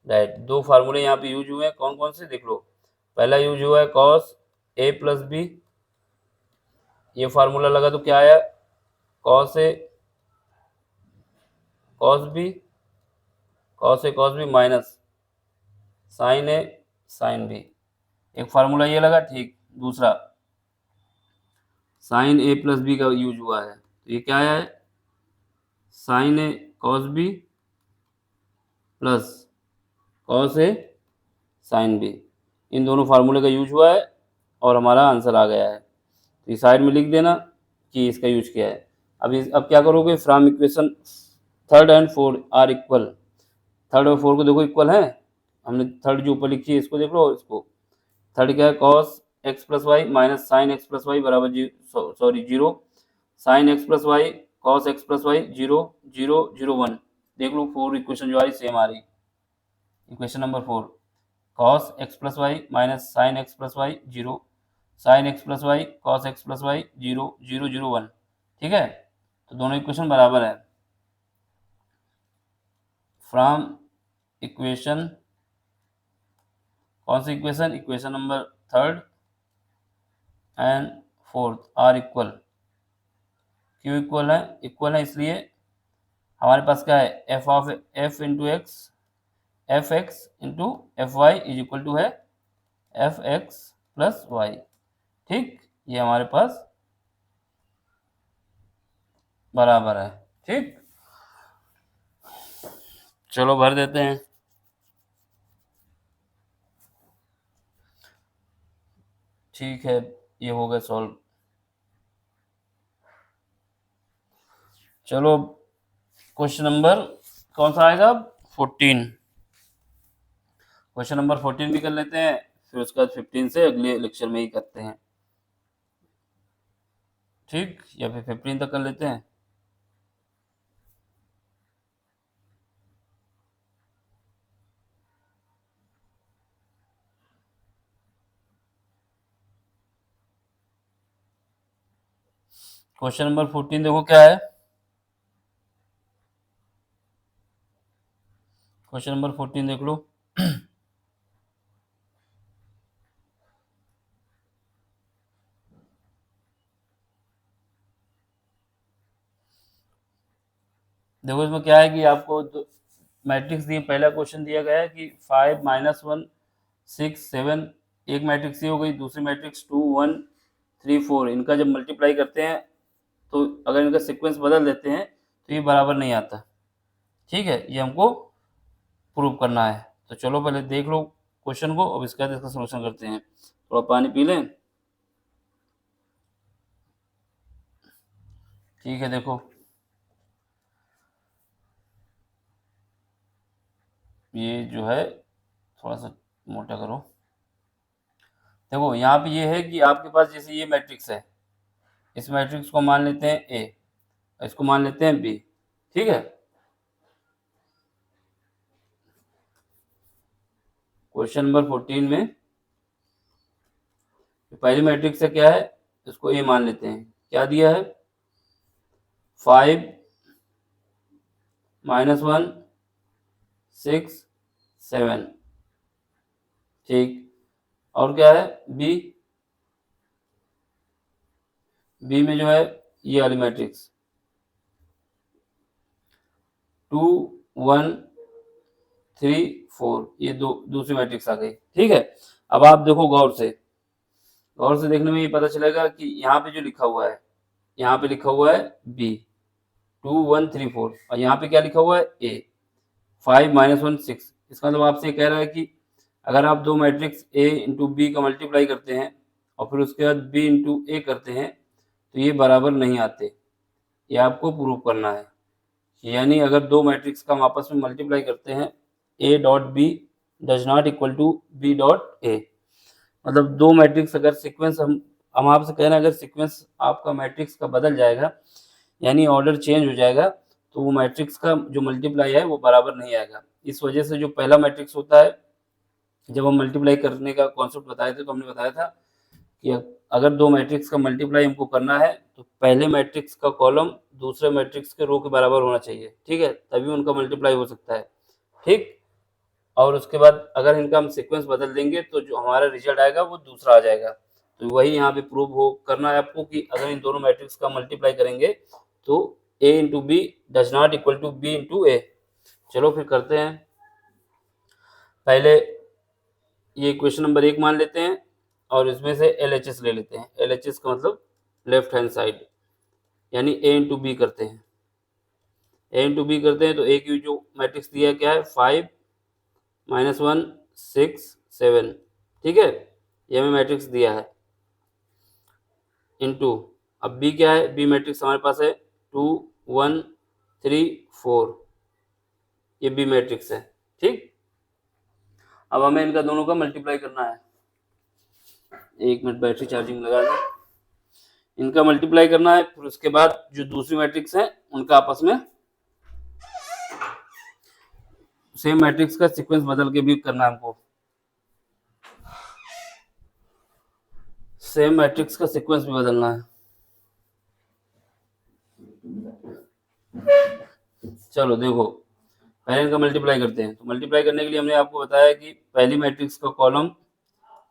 दैट, दो फार्मूले यहाँ पे यूज हुए हैं, कौन कौन से देख लो। पहला यूज हुआ है कॉस ए प्लस बी, ये फार्मूला लगा तो क्या आया, cos a cos B, cos a cos b minus sine a sine B. एक फार्मूला ये लगा, ठीक। दूसरा साइन ए प्लस बी का यूज हुआ है, तो ये क्या आया है, साइन ए कॉस बी प्लस कॉस ए साइन बी। इन दोनों फार्मूले का यूज हुआ है और हमारा आंसर आ गया है। तो इस साइड में लिख देना कि इसका यूज किया है। अब क्या करोगे, from equation third and fourth are equal, third और फोर्थ को देखो इक्वल है, हमने थर्ड जो ऊपर लिखी है इसको देख लो, इसको थर्ड क्या है, cos x plus y minus sine x plus y बराबर zero, sine x plus y cos x plus y 0 0 0 1। देख लो 4 इक्वेशन जो आ रही सेम आ रही। Equation number 4 cos x plus y minus sine x plus y 0 sine x plus y cos x plus y 0 0 0 1। ठीक है, तो दोनों इक्वेशन बराबर है। फ्रॉम इक्वेशन, कौन सी equation, equation number third and fourth are equal. क्यों इक्वल है इसलिए हमारे पास क्या है, f of f into x, f x into f y is equal to है एफ एक्स प्लस वाई। ठीक, ये हमारे पास बराबर है। ठीक, चलो भर देते हैं। ठीक है, ये हो गया सॉल्व। चलो क्वेश्चन नंबर कौन सा आएगा, 14। क्वेश्चन नंबर 14 भी कर लेते हैं, फिर उसके बाद 15 से अगले लेक्चर में ही करते हैं। ठीक, या फिर 15 तक कर लेते हैं। क्वेश्चन नंबर 14 देखो क्या है। क्वेश्चन नंबर 14 देख लो। देखो इसमें क्या है कि आपको मैट्रिक्स दिए, पहला क्वेश्चन दिया गया है कि 5 माइनस 1 6 7, एक मैट्रिक्स ये हो गई, दूसरी मैट्रिक्स 2 1 3 4। इनका जब मल्टीप्लाई करते हैं तो अगर इनका सीक्वेंस बदल देते हैं तो ये बराबर नहीं आता। ठीक है, ये हमको प्रूव करना है। तो चलो पहले देख लो क्वेश्चन को, अब इसका सोल्यूशन करते हैं। थोड़ा पानी पी लें। ठीक है, देखो ये जो है थोड़ा सा मोटा करो। देखो यहाँ पे ये है कि आपके पास जैसे ये मैट्रिक्स है, इस मैट्रिक्स को मान लेते हैं ए, इसको मान लेते हैं बी। ठीक है, क्वेश्चन नंबर 14 में पहली मैट्रिक्स है क्या है, इसको ए मान लेते हैं। क्या दिया है, 5 माइनस 1 6 7। ठीक, और क्या है बी, बी में जो है ये वाली मैट्रिक्स 2 1 3 4, ये दूसरी मैट्रिक्स आ गई। ठीक है, अब आप देखो गौर से देखने में ये पता चलेगा कि यहाँ पे जो लिखा हुआ है, यहाँ पे लिखा हुआ है बी 2 1 3 4, और यहाँ पे क्या लिखा हुआ है ए 5 माइनस 1 6। इसका मतलब आपसे कह रहा है कि अगर आप दो मैट्रिक्स ए इंटू बी का मल्टीप्लाई करते हैं और फिर उसके बाद बी इंटू ए करते हैं तो ये बराबर नहीं आते। ये आपको प्रूव करना है। यानी अगर दो मैट्रिक्स का हम आपस में मल्टीप्लाई करते हैं, A dot B does not equal to B dot A. मतलब दो मैट्रिक्स अगर सीक्वेंस हम आपसे कह रहे हैं, अगर सीक्वेंस आपका मैट्रिक्स का बदल जाएगा यानी ऑर्डर चेंज हो जाएगा तो वो मैट्रिक्स का जो मल्टीप्लाई है वो बराबर नहीं आएगा। इस वजह से जो पहला मैट्रिक्स होता है, जब हम मल्टीप्लाई करने का कॉन्सेप्ट बताए थे तो हमने बताया था कि अगर दो मैट्रिक्स का मल्टीप्लाई हमको करना है तो पहले मैट्रिक्स का कॉलम दूसरे मैट्रिक्स के रो के बराबर होना चाहिए, ठीक है, तभी उनका मल्टीप्लाई हो सकता है, ठीक। और उसके बाद अगर इनका हम सीक्वेंस बदल देंगे तो जो हमारा रिजल्ट आएगा वो दूसरा आ जाएगा। तो वही यहाँ पे प्रूव हो करना है आपको कि अगर इन दोनों मैट्रिक्स का मल्टीप्लाई करेंगे तो a into b does not equal to b into a. चलो फिर करते हैं। पहले ये क्वेश्चन नंबर 1 मान लेते हैं और इसमें से LHS ले लेते हैं। LHS का मतलब लेफ्ट हैंड साइड, यानी a इंटू बी करते हैं। a इंटू बी करते हैं तो a की जो मैट्रिक्स दिया है क्या है 5 -1 6 7, ठीक है, ये हमें मैट्रिक्स दिया है। इनटू अब बी क्या है, बी मैट्रिक्स हमारे पास है 2 1 3 4, ये बी मैट्रिक्स है, ठीक। अब हमें इनका दोनों का मल्टीप्लाई करना है। 1 मिनट बैटरी चार्जिंग लगा दें। इनका मल्टीप्लाई करना है, फिर उसके बाद जो दूसरी मैट्रिक्स है उनका आपस में सेम मैट्रिक्स का सीक्वेंस बदल के भी करना है हमको। सेम मैट्रिक्स का सीक्वेंस भी बदलना है। चलो देखो, पहले इनका मल्टीप्लाई करते हैं। तो मल्टीप्लाई करने के लिए हमने आपको बताया कि पहली मैट्रिक्स का कॉलम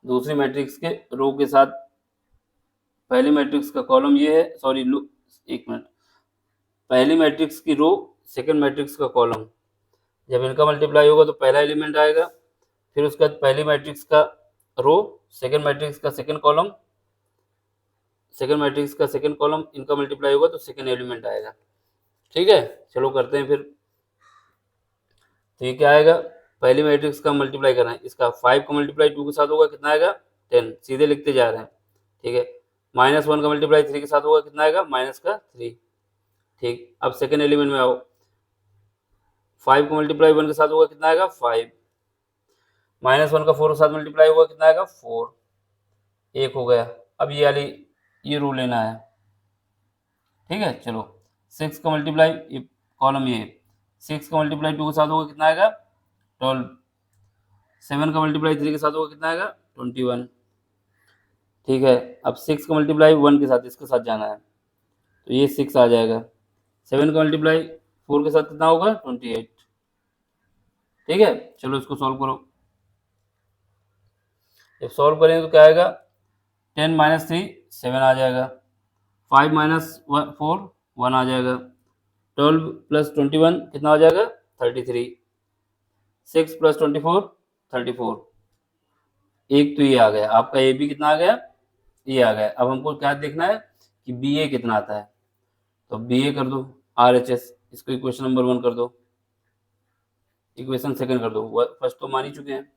दूसरी मैट्रिक्स के रो के साथ, पहली मैट्रिक्स का कॉलम ये है, सॉरी एक मिनट, पहली मैट्रिक्स की रो सेकंड मैट्रिक्स का कॉलम, जब इनका मल्टीप्लाई होगा तो पहला एलिमेंट आएगा, फिर उसके बाद पहली मैट्रिक्स का रो सेकंड मैट्रिक्स का सेकंड कॉलम, सेकंड मैट्रिक्स का सेकंड कॉलम, इनका मल्टीप्लाई होगा तो सेकंड एलिमेंट आएगा, ठीक है। चलो करते हैं फिर। तो ये क्या आएगा, पहली मैट्रिक्स का मल्टीप्लाई करना है, इसका 5 का मल्टीप्लाई 2 के साथ होगा कितना आएगा 10, सीधे लिखते जा रहे हैं, ठीक है। -1 का मल्टीप्लाई 3 के साथ होगा कितना आएगा -3, ठीक। अब सेकंड एलिमेंट में आओ, 5 का मल्टीप्लाई 1 के साथ होगा कितना आएगा 5, -1 का 4 के साथ मल्टीप्लाई होगा कितना आएगा 4, एक हो गया। अब ये वाली ये रो लेना है, ठीक है। चलो 6 का मल्टीप्लाई, ये कॉलम ये 6 का मल्टीप्लाई 2 के साथ होगा कितना आएगा 12, 7 का मल्टीप्लाई 3 के साथ होगा कितना आएगा 21, ठीक है। अब 6 का मल्टीप्लाई 1 के साथ इसके साथ जाना है तो ये 6 आ जाएगा। 7 का मल्टीप्लाई 4 के साथ कितना होगा 28, ठीक है। चलो इसको सॉल्व करो। जब सॉल्व करेंगे तो क्या आएगा 10 - 3 7 आ जाएगा, 5 - 4 1 आ जाएगा, 12 + 21 कितना हो जाएगा 33, 6 + 24 34, एक तो ये आ गया आपका, ए बी कितना आ गया ये आ गया। अब हमको क्या देखना है कि बी ए कितना आता है, तो बी ए कर दो RHS, इसको इक्वेशन नंबर 1 कर दो, इक्वेशन सेकंड कर दो, फर्स्ट तो मान ही चुके हैं।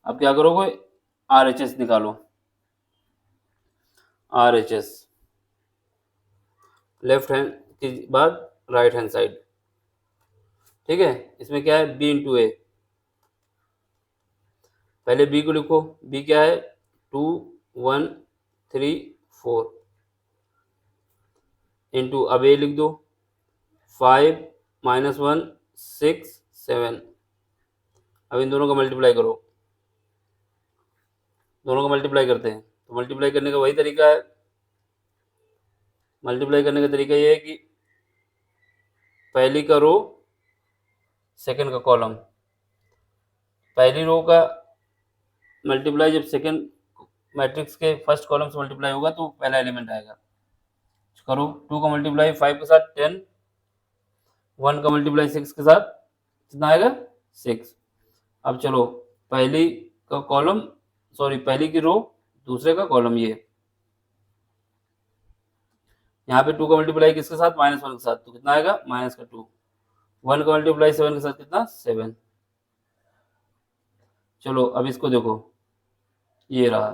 अब क्या करोगे RHS निकालो, RHS लेफ्ट हैंड के बाद राइट हैंड साइड, ठीक है। इसमें क्या है बी इंटू ए, पहले बी को लिखो, बी क्या है 2 1 3 4 इंटू, अब ए लिख दो 5 -1 6 7। अब इन दोनों का मल्टीप्लाई करो, दोनों का मल्टीप्लाई करते हैं। तो मल्टीप्लाई करने का वही तरीका है, मल्टीप्लाई करने का तरीका ये है कि पहली का रो सेकंड का कॉलम, पहली रो का मल्टीप्लाई जब सेकंड मैट्रिक्स के फर्स्ट कॉलम से मल्टीप्लाई होगा तो पहला एलिमेंट आएगा। करो 2 का मल्टीप्लाई 5 के साथ 10, 1 का मल्टीप्लाई 6 के साथ कितना आएगा 6। अब चलो पहली का कॉलम, सॉरी पहली की रो दूसरे का कॉलम, ये यहाँ पे 2 का मल्टीप्लाई किसके साथ -1 के साथ, तो कितना आएगा -2, 1 का मल्टीप्लाई 7 के साथ कितना 7। चलो अब इसको देखो, ये रहा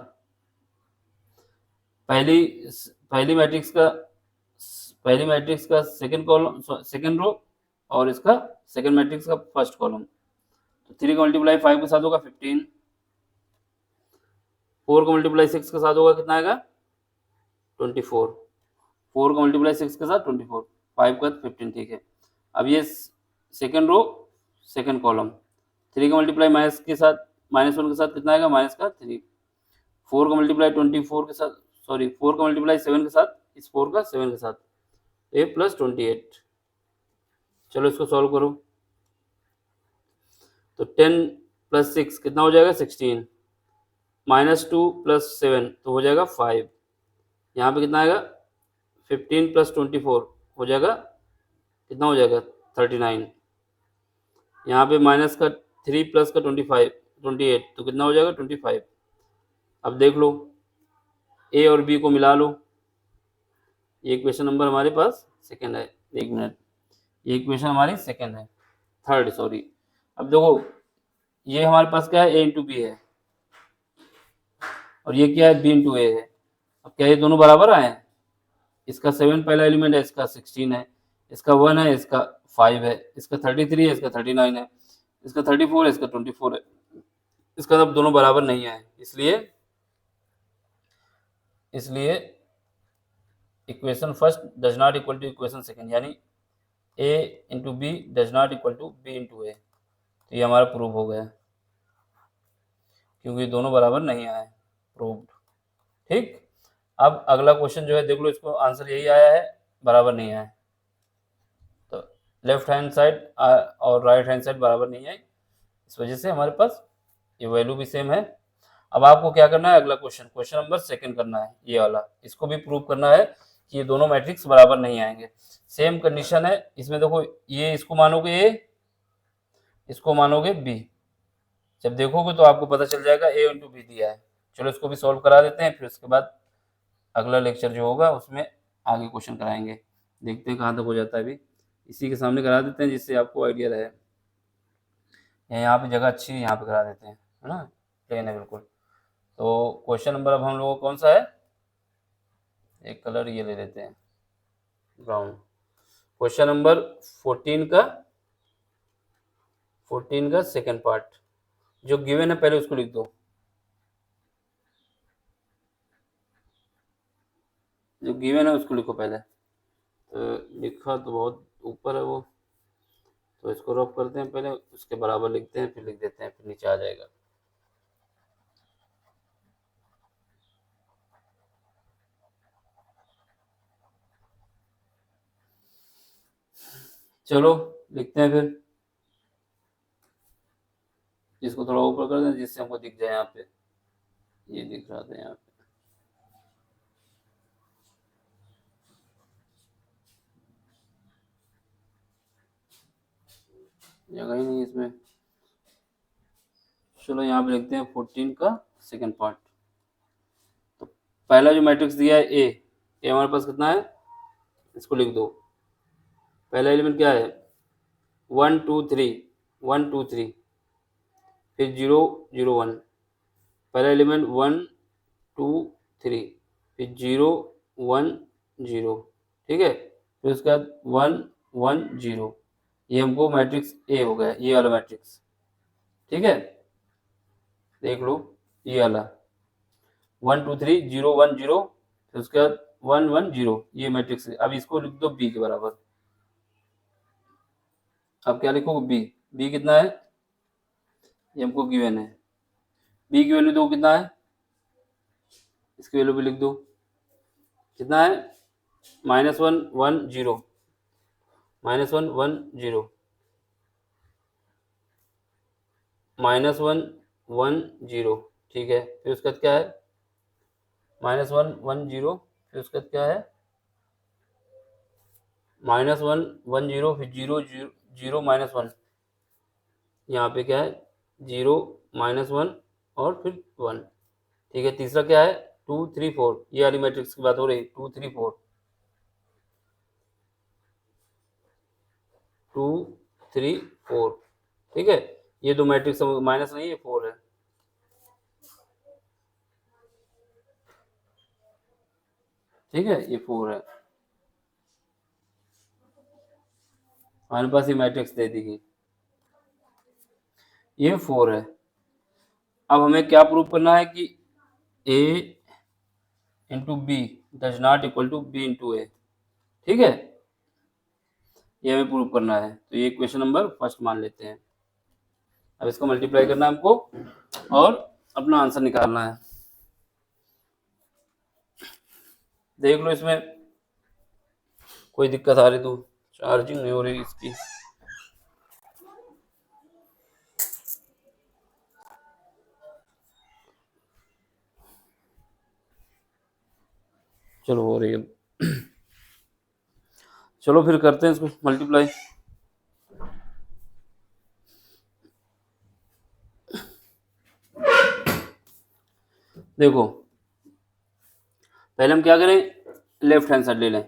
पहली पहली मैट्रिक्स का सेकंड कॉलम सेकंड रो और इसका सेकंड मैट्रिक्स का फर्स्ट कॉलम। तो 3 का मल्टीप्लाई 5 के साथ होगा 15, 4 का मल्टीप्लाई 6 के साथ होगा कितना आएगा 24, 4 का मल्टीप्लाई 6 के साथ 24, 5 का 15, ठीक है। अब ये सेकंड रो सेकंड कॉलम, 3 का मल्टीप्लाई -1 के साथ कितना आएगा -3, 4 का मल्टीप्लाई 24 के साथ, सॉरी 4 का मल्टीप्लाई 7 के साथ, इस 4 का 7 के साथ, a प्लस 28। चलो इसको सॉल्व करो। तो 10 प्लस 6 कितना हो जाएगा 16, -2 प्लस 7 तो हो जाएगा 5। यहाँ पे कितना आएगा 15 प्लस 24 हो जाएगा, कितना हो जाएगा 39। यहाँ पे माइनस का 3 प्लस का 28 तो कितना हो जाएगा 25। अब देख लो ए और बी को मिला लो। ये क्वेश्चन नंबर हमारे पास सेकंड है, 1 मिनट, ये क्वेश्चन हमारी सेकंड है, थर्ड सॉरी। अब देखो ये हमारे पास क्या है, ए इंटू बी है, और ये क्या है, बी इंटू ए है। अब क्या ये दोनों बराबर आए हैं? इसका 7 पहला एलिमेंट है, इसका 16 है, इसका 1 है, इसका 5 है, इसका 33 है, इसका 39 है, इसका 34 है, इसका 24 है। इसका अब दोनों बराबर नहीं आए, इसलिए equation first does not equal to equation second, यानी a into b does not equal to b into a. तो ये हमारा प्रूव हो गया, क्योंकि दोनों बराबर नहीं आए, प्रूव्ड। ठीक, अब अगला क्वेश्चन जो है देख लो, इसको आंसर यही आया है, बराबर नहीं आया। तो लेफ्ट हैंड साइड और राइट हैंड साइड बराबर नहीं है, इस वजह से हमारे पास ये वैल्यू भी सेम है। अब आपको क्या करना है, अगला क्वेश्चन नंबर सेकंड करना है, ये वाला, इसको भी प्रूव करना है कि ये दोनों मैट्रिक्स बराबर नहीं आएंगे। सेम कंडीशन है इसमें, देखो ये इसको मानोगे ए, इसको मानोगे बी, जब देखोगे तो आपको पता चल जाएगा ए इंटू बी दिया है। चलो इसको भी सॉल्व करा देते हैं, फिर उसके बाद अगला लेक्चर जो होगा उसमें आगे क्वेश्चन कराएंगे। देखते हैं कहाँ तक हो जाता है, अभी इसी के सामने करा देते हैं जिससे आपको आइडिया रहे। यहाँ पे जगह अच्छी है, यहाँ पे करा देते हैं, है ना, प्लेन है बिल्कुल। तो क्वेश्चन नंबर अब हम लोगों को कौन सा है, एक कलर ये ले लेते हैं, ब्राउन। क्वेश्चन नंबर 14 का सेकंड पार्ट, जो गिवन है पहले उसको लिख दो, जो गिवन है उसको लिखो पहले। तो लिखा तो बहुत ऊपर है वो, तो इसको रफ करते हैं पहले, उसके बराबर लिखते हैं, फिर लिख देते हैं, फिर नीचे आ जाएगा। चलो लिखते हैं फिर, इसको थोड़ा ऊपर कर दें जिससे हमको दिख जाए। यहाँ पे ये दिख रहा था, यहाँ पे जगह ही नहीं इसमें। चलो यहाँ पे लिखते हैं 14 का सेकंड पार्ट। तो पहला जो मैट्रिक्स दिया है ए हमारे पास कितना है, इसको लिख दो। पहला एलिमेंट क्या है 1 2 3, 1 2 3, फिर 0 0 1। पहला एलिमेंट 1 2 3, फिर 0 1 0, ठीक है। फिर उसके बाद 1 1 0, ये हमको मैट्रिक्स ए हो गया, ये वाला मैट्रिक्स, ठीक है। देख लो ये वाला 1 2 3 0 1 0, फिर उसके बाद 1 1 0, ये मैट्रिक्स है। अब इसको लिख दो बी के बराबर। अब क्या लिखोगे बी कितना है, ये हमको गिवन है। बी की वैल्यू दो कितना है, इसकी वैल्यू भी लिख दो, कितना है -1 1 0, -1 1 0, -1 1 0, ठीक है। फिर उसके बाद क्या है -1 1 0, फिर उसके बाद क्या है -1 1 0, फिर 0 0 0 -1, यहाँ पे क्या है 0 -1 और फिर 1, ठीक है। तीसरा क्या है 2 3 4, ये वाली मैट्रिक्स की बात हो रही, 2 3 4, 2 3 4, ठीक है। ये दो मैट्रिक्स माइनस नहीं है, 4 है, ठीक है, ये 4 है। हमारे पास ये मैट्रिक्स दे दी गई, ये 4 है। अब हमें क्या प्रूव करना है कि a into b does not equal to b into a, ठीक है, ये हमें प्रूव करना है। तो ये क्वेश्चन नंबर फर्स्ट मान लेते हैं। अब इसको मल्टीप्लाई करना है हमको और अपना आंसर निकालना है। देख लो इसमें कोई दिक्कत आ रही तो। चार्जिंग नहीं हो रही इसकी। चलो हो रही है। चलो फिर करते हैं इसको मल्टीप्लाई। देखो पहले हम क्या करें, लेफ्ट हैंड साइड ले लें।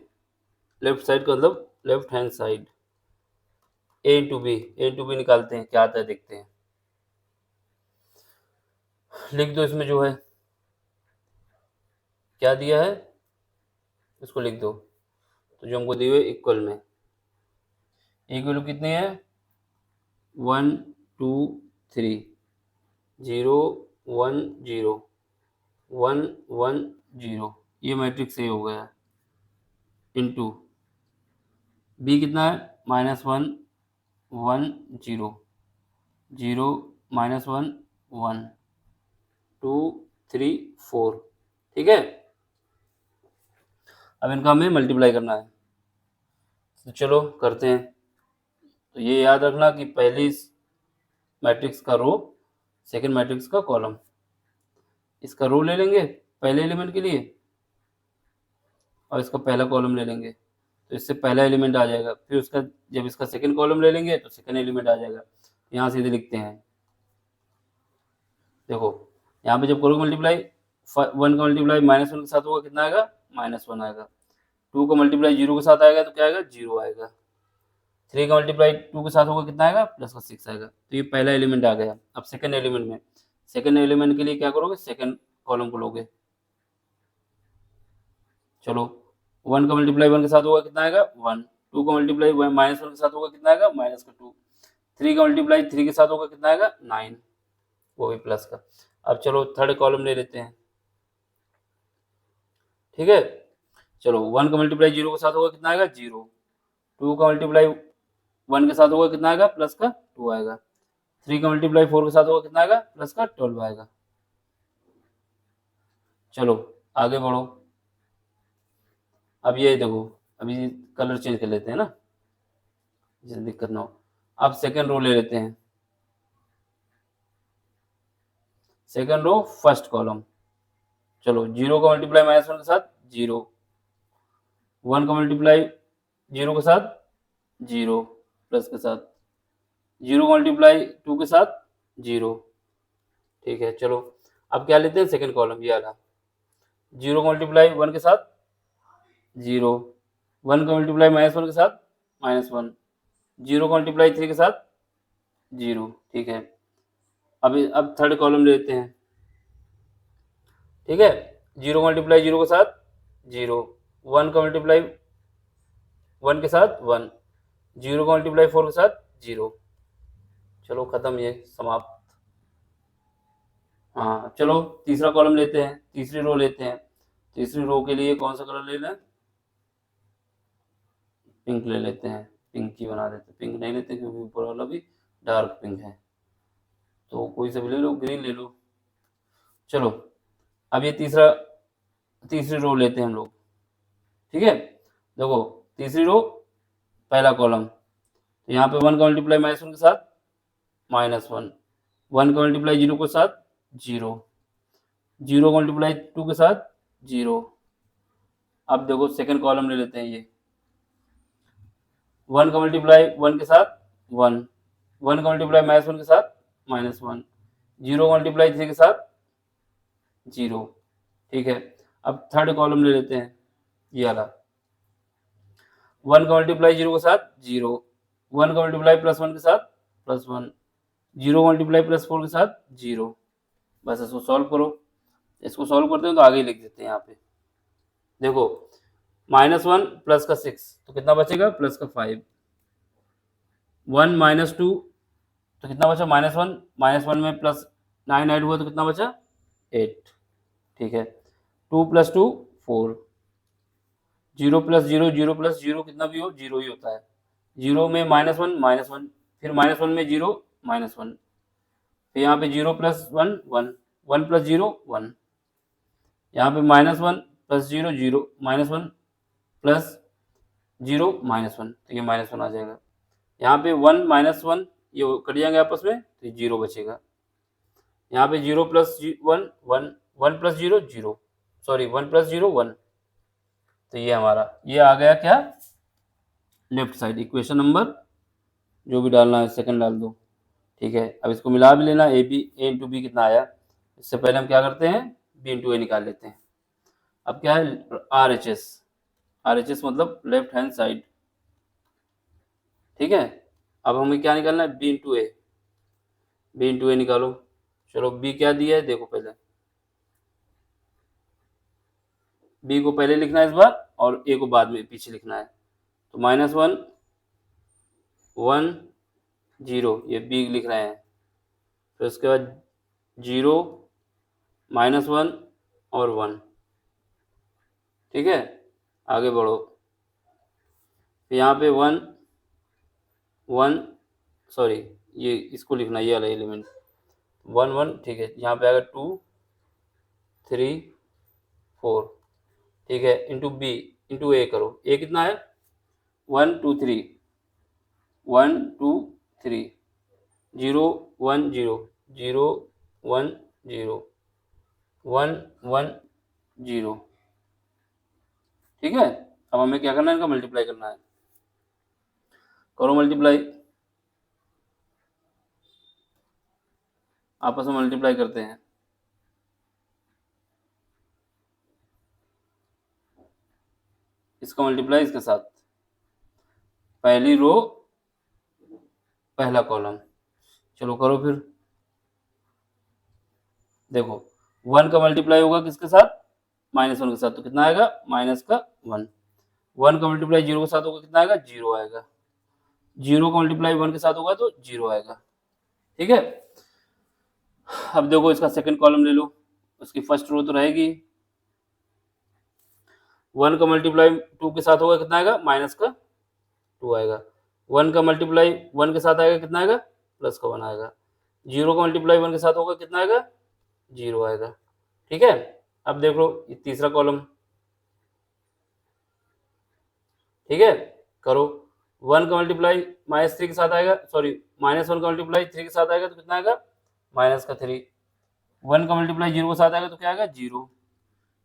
लेफ्ट साइड का मतलब लेफ्ट हैंड साइड, ए इंटू बी निकालते हैं, क्या आता है देखते हैं। लिख दो इसमें जो है क्या दिया है, इसको लिख दो। तो जो हमको दिए हुए इक्वल में ए की वैल्यू कितनी है, 1 2 3, 0 1 0 1 1 0, ये मैट्रिक्स ए हो गया। इंटू बी कितना है, -1 1 0 0 -1 1 2 3 4। ठीक है, अब इनका हमें मल्टीप्लाई करना है, तो चलो करते हैं। तो ये याद रखना कि पहली मैट्रिक्स का रो, सेकंड मैट्रिक्स का कॉलम। इसका रो ले लेंगे पहले एलिमेंट के लिए और इसका पहला कॉलम ले लेंगे, तो इससे पहला एलिमेंट आ जाएगा। फिर उसका जब इसका सेकंड कॉलम ले लेंगे तो सेकंड एलिमेंट आ जाएगा। यहाँ सीधे लिखते हैं, देखो यहाँ पे जब करोगे मल्टीप्लाई, 1 का मल्टीप्लाई -1 के साथ होगा कितना आएगा, -1 आएगा। 2 का मल्टीप्लाई 0 के साथ आएगा तो क्या आएगा, 0 आएगा। 3 का मल्टीप्लाई 2 के साथ होगा कितना आएगा, +6 आएगा। तो ये पहला एलिमेंट आ गया। अब सेकंड एलिमेंट में, सेकंड एलिमेंट के लिए क्या करोगे, सेकंड कॉलम को लोगे। चलो 1 का मल्टीप्लाई 1 के साथ होगा कितना आएगा, 1। 2 का मल्टीप्लाई -1 के साथ होगा कितना आएगा, -2। 3 का मल्टीप्लाई 3 के साथ होगा कितना आएगा, 9, वो भी प्लस का। अब चलो थर्ड कॉलम ले लेते हैं। ठीक है, चलो 1 का मल्टीप्लाई 0 के साथ होगा कितना आएगा, 0। 2 का मल्टीप्लाई 1 के साथ होगा कितना आएगा, +2 आएगा। 3 का मल्टीप्लाई 4 के साथ होगा कितना आएगा, +12 आएगा। चलो आगे बढ़ो। अब ये देखो, अभी कलर चेंज कर लेते हैं ना, जिससे दिक्कत ना हो। अब सेकंड रो ले लेते हैं, सेकंड रो फर्स्ट कॉलम। चलो 0 का मल्टीप्लाई -1 के साथ 0, 1 का मल्टीप्लाई 0 के साथ 0 प्लस के साथ, 0 का मल्टीप्लाई 2 के साथ 0। ठीक है, चलो अब क्या लेते हैं, सेकंड कॉलम ये वाला। 0 का मल्टीप्लाई 1 के साथ 0, 1 का मल्टीप्लाई -1 के साथ -1, 0 का मल्टीप्लाई 3 के साथ 0। ठीक है, अब थर्ड कॉलम लेते हैं। ठीक है, 0 का मल्टीप्लाई 0 के साथ 0, 1 का मल्टीप्लाई 1 के साथ 1, 0 का मल्टीप्लाई 4 के साथ 0। चलो खत्म, ये समाप्त। हाँ चलो तीसरा कॉलम लेते हैं, तीसरी रो लेते हैं। तीसरी रो के लिए कौन सा कलर लेना है, पिंक ले लेते हैं। पिंक ही बना देते हैं, पिंक नहीं लेते क्योंकि ऊपर वाला भी डार्क पिंक है, तो कोई सा भी ले लो, ग्रीन ले लो। चलो अब ये तीसरी रो लेते हैं हम लोग। ठीक है, देखो तीसरी रो पहला कॉलम, तो यहाँ पे 1 का मल्टीप्लाई -1 के साथ -1, 1 का मल्टीप्लाई 0 के साथ 0, 0 का मल्टीप्लाई 2 के साथ 0। अब देखो सेकंड कॉलम ले लेते हैं ये, 1 का मल्टीप्लाई 1 के साथ 1, 1 का मल्टीप्लाई -1 के साथ -1, 0 का मल्टीप्लाई 3 के साथ 0। ठीक है, अब थर्ड कॉलम ले लेते हैं ये वाला, 1 का मल्टीप्लाई 0 के साथ 0, 1 का मल्टीप्लाई +1 के साथ +1, 0 का मल्टीप्लाई +4 के साथ 0। बस इसको सॉल्व करो। इसको सॉल्व करते हैं तो आगे ही लिख देते हैं यहाँ पे। देखो -1 प्लस का 6 तो कितना बचेगा, +5। 1 -2 तो कितना बचा, -1, -1 में +9 ऐड हुआ तो कितना बचा, 8। ठीक है, 2 + 2 4, 0 + 0 0 + 0 कितना भी हो 0 ही होता है। 0 में -1, फिर -1 में 0 -1, फिर यहाँ पे 0 + 1 1, 1 + 0 1, यहाँ पे -1 प्लस 0 0 -1 प्लस 0 -1, तो ये -1 आ जाएगा। यहाँ पे 1 -1 ये कट जाएंगे आपस में, तो 0 बचेगा। यहाँ पे 0 प्लस 1 1 1 प्लस 0 0, सॉरी 1 प्लस 0 1, तो ये हमारा ये आ गया क्या, लेफ्ट साइड। इक्वेशन नंबर जो भी डालना है सेकंड डाल दो, ठीक है। अब इसको मिला भी लेना, A B A into B कितना आया। इससे पहले हम क्या करते हैं, बी इंटू ए निकाल लेते हैं। अब क्या है, आर एच एस मतलब लेफ्ट हैंड साइड, ठीक है। अब हमें क्या निकालना है, बी इंटू ए निकालो। चलो बी क्या दिया है देखो, पहले बी को पहले लिखना है इस बार, और ए को बाद में पीछे लिखना है। तो -1 1 0 ये बी लिख रहे हैं, फिर उसके बाद 0 -1 और 1, ठीक है। आगे बढ़ो, फिर यहाँ पे 1 1 सॉरी ये इसको लिखना, ये वाला एलिमेंट 1 1, ठीक है। यहाँ पे आएगा 2 3 4, ठीक है। इंटू बी इंटू ए करो, ए कितना है 1 2 3 1 2 3 0 1 0 0 1 0 1 1 0, ठीक है। अब हमें क्या करना है, इनका मल्टीप्लाई करना है। करो मल्टीप्लाई, आपस में मल्टीप्लाई करते हैं। इसका मल्टीप्लाई इसके साथ, पहली रो पहला कॉलम। चलो करो फिर, देखो 1 का मल्टीप्लाई होगा किसके साथ, -1 के साथ, तो कितना आएगा माइनस का 1। 1 का मल्टीप्लाई 0 के साथ होगा, कितना आएगा 0 आएगा। 0 का मल्टीप्लाई 1 के साथ होगा तो 0 आएगा, ठीक है। अब देखो इसका सेकंड कॉलम ले लो, उसकी फर्स्ट रो तो रहेगी। 1 का मल्टीप्लाई 2 के साथ होगा, कितना आएगा माइनस का 2 आएगा। 1 का मल्टीप्लाई 1 के साथ आएगा, कितना आएगा प्लस का 1 आएगा। 0 का मल्टीप्लाई 1 के साथ होगा, कितना आएगा 0 आएगा, ठीक है। अब देख लो ये तीसरा कॉलम, ठीक है। करो 1 का मल्टीप्लाई -3 के साथ आएगा, सॉरी -1 का मल्टीप्लाई 3 के साथ आएगा तो कितना आएगा माइनस का 3। 1 का मल्टीप्लाई 0 के साथ आएगा तो क्या आएगा 0।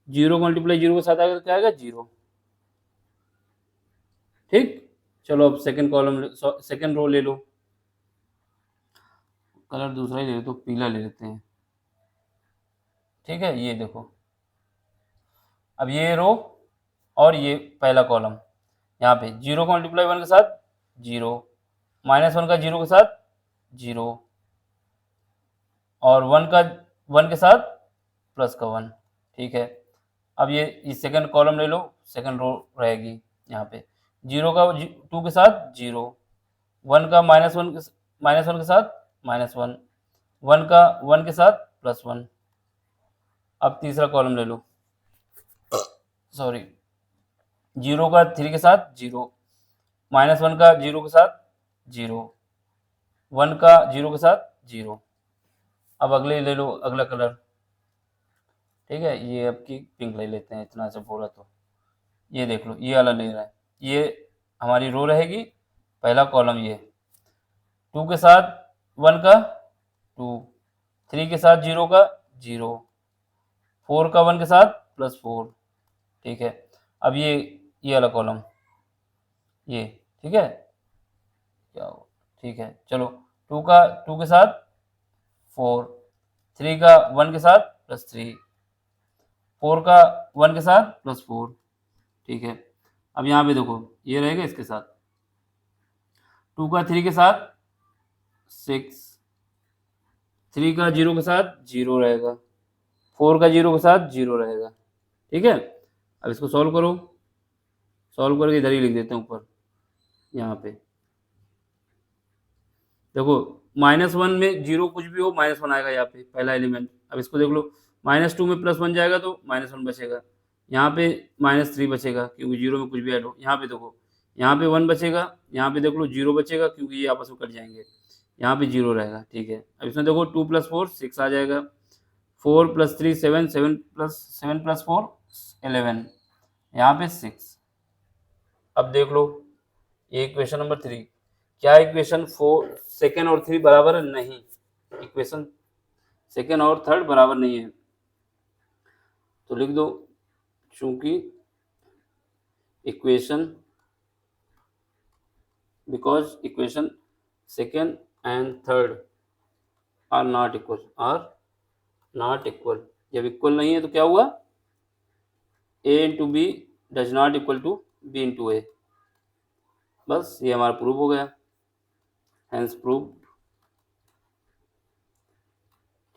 0 का मल्टीप्लाई 0 के साथ आएगा तो क्या आएगा 0, ठीक। चलो अब सेकंड कॉलम सेकंड रो ले लो, कलर दूसरा ही ले लो, तो पीला ले लेते हैं, ठीक है। ये देखो अब ये रो और ये पहला कॉलम, यहाँ पे 0 का मल्टीप्लाई 1 के साथ 0, -1 का 0 के साथ 0, और 1 का 1 के साथ प्लस का 1, ठीक है। अब ये सेकंड कॉलम ले लो, सेकंड रो रहेगी यहाँ पे 0 का 2 के साथ 0, 1 का -1 के साथ -1, 1 का 1 के साथ +1। अब तीसरा कॉलम ले लो, सॉरी 0 का 3 के साथ 0, -1 का 0 के साथ 0, 1 का 0 के साथ 0। अब अगले ले लो अगला कलर, ठीक है। ये अब की पिंक ले लेते हैं, इतना सब बोला तो ये देख लो ये वाला ले रहा है, ये हमारी रो रहेगी, पहला कॉलम ये 2 के साथ 1 का 2, 3 के साथ 0 का 0, 4 का 1 के साथ +4, ठीक है। अब ये वाला कॉलम ये, ठीक है क्या हो, ठीक है। चलो 2 के साथ 4, 3 का 1 के साथ +3, 4 का 1 के साथ +4, ठीक है। अब यहाँ पे देखो ये रहेगा इसके साथ 2 का 3 के साथ 6, 3 का 0 के साथ 0 रहेगा, 4 का 0 के साथ 0 रहेगा, ठीक है। अब इसको सॉल्व करो, सॉल्व करके इधर ही लिख देते हैं ऊपर, यहाँ पे देखो -1 में 0 कुछ भी हो -1 आएगा यहाँ पे पहला एलिमेंट। अब इसको देख लो -2 में +1 जाएगा तो -1 बचेगा, यहाँ पे -3 बचेगा क्योंकि 0 में कुछ भी ऐड हो। यहाँ पे देखो यहाँ पे 1 बचेगा, यहाँ पे देख लो 0 बचेगा क्योंकि ये आपस में कट जाएंगे, यहाँ पे 0 रहेगा, ठीक है। अब इसमें देखो 2 + 4 6 आ जाएगा, 4 + 3 7 7 + 4 11, यहाँ पे 6। अब देख लो ये इक्वेशन नंबर 3, क्या इक्वेशन 4 सेकेंड और 3 बराबर है? नहीं, इक्वेशन सेकेंड और थर्ड बराबर नहीं है, तो लिख दो चूंकि equation because equation second and third are not equal. जब इक्वल नहीं है तो क्या हुआ? a into b does not equal to b into a. बस ये हमारा प्रूफ हो गया, हैंस प्रूफ।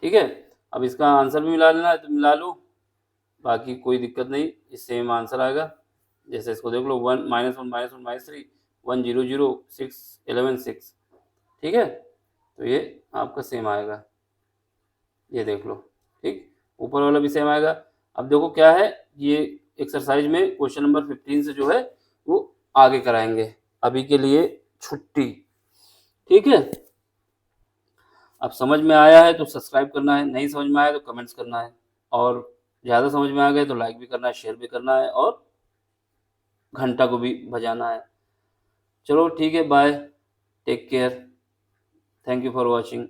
ठीक है, अब इसका आंसर भी मिला लेना है तो मिला लो, बाकी कोई दिक्कत नहीं, इस सेम आंसर आएगा। जैसे इसको देख लो, 1 -1 -1 -3 1 0 0 6 11 6। ठीक है, तो ये आपका सेम आएगा, ये देख लो। ठीक, ऊपर वाला भी सेम आएगा। अब देखो क्या है, ये एक्सरसाइज में क्वेश्चन नंबर 15 से जो है वो आगे कराएंगे, अभी के लिए छुट्टी। ठीक है, अब समझ में आया है तो सब्सक्राइब करना है, नहीं समझ में आया तो कमेंट्स करना है, और ज़्यादा समझ में आ गए तो लाइक भी करना है, शेयर भी करना है, और घंटा को भी बजाना है। चलो ठीक है, bye, take care, thank you for watching.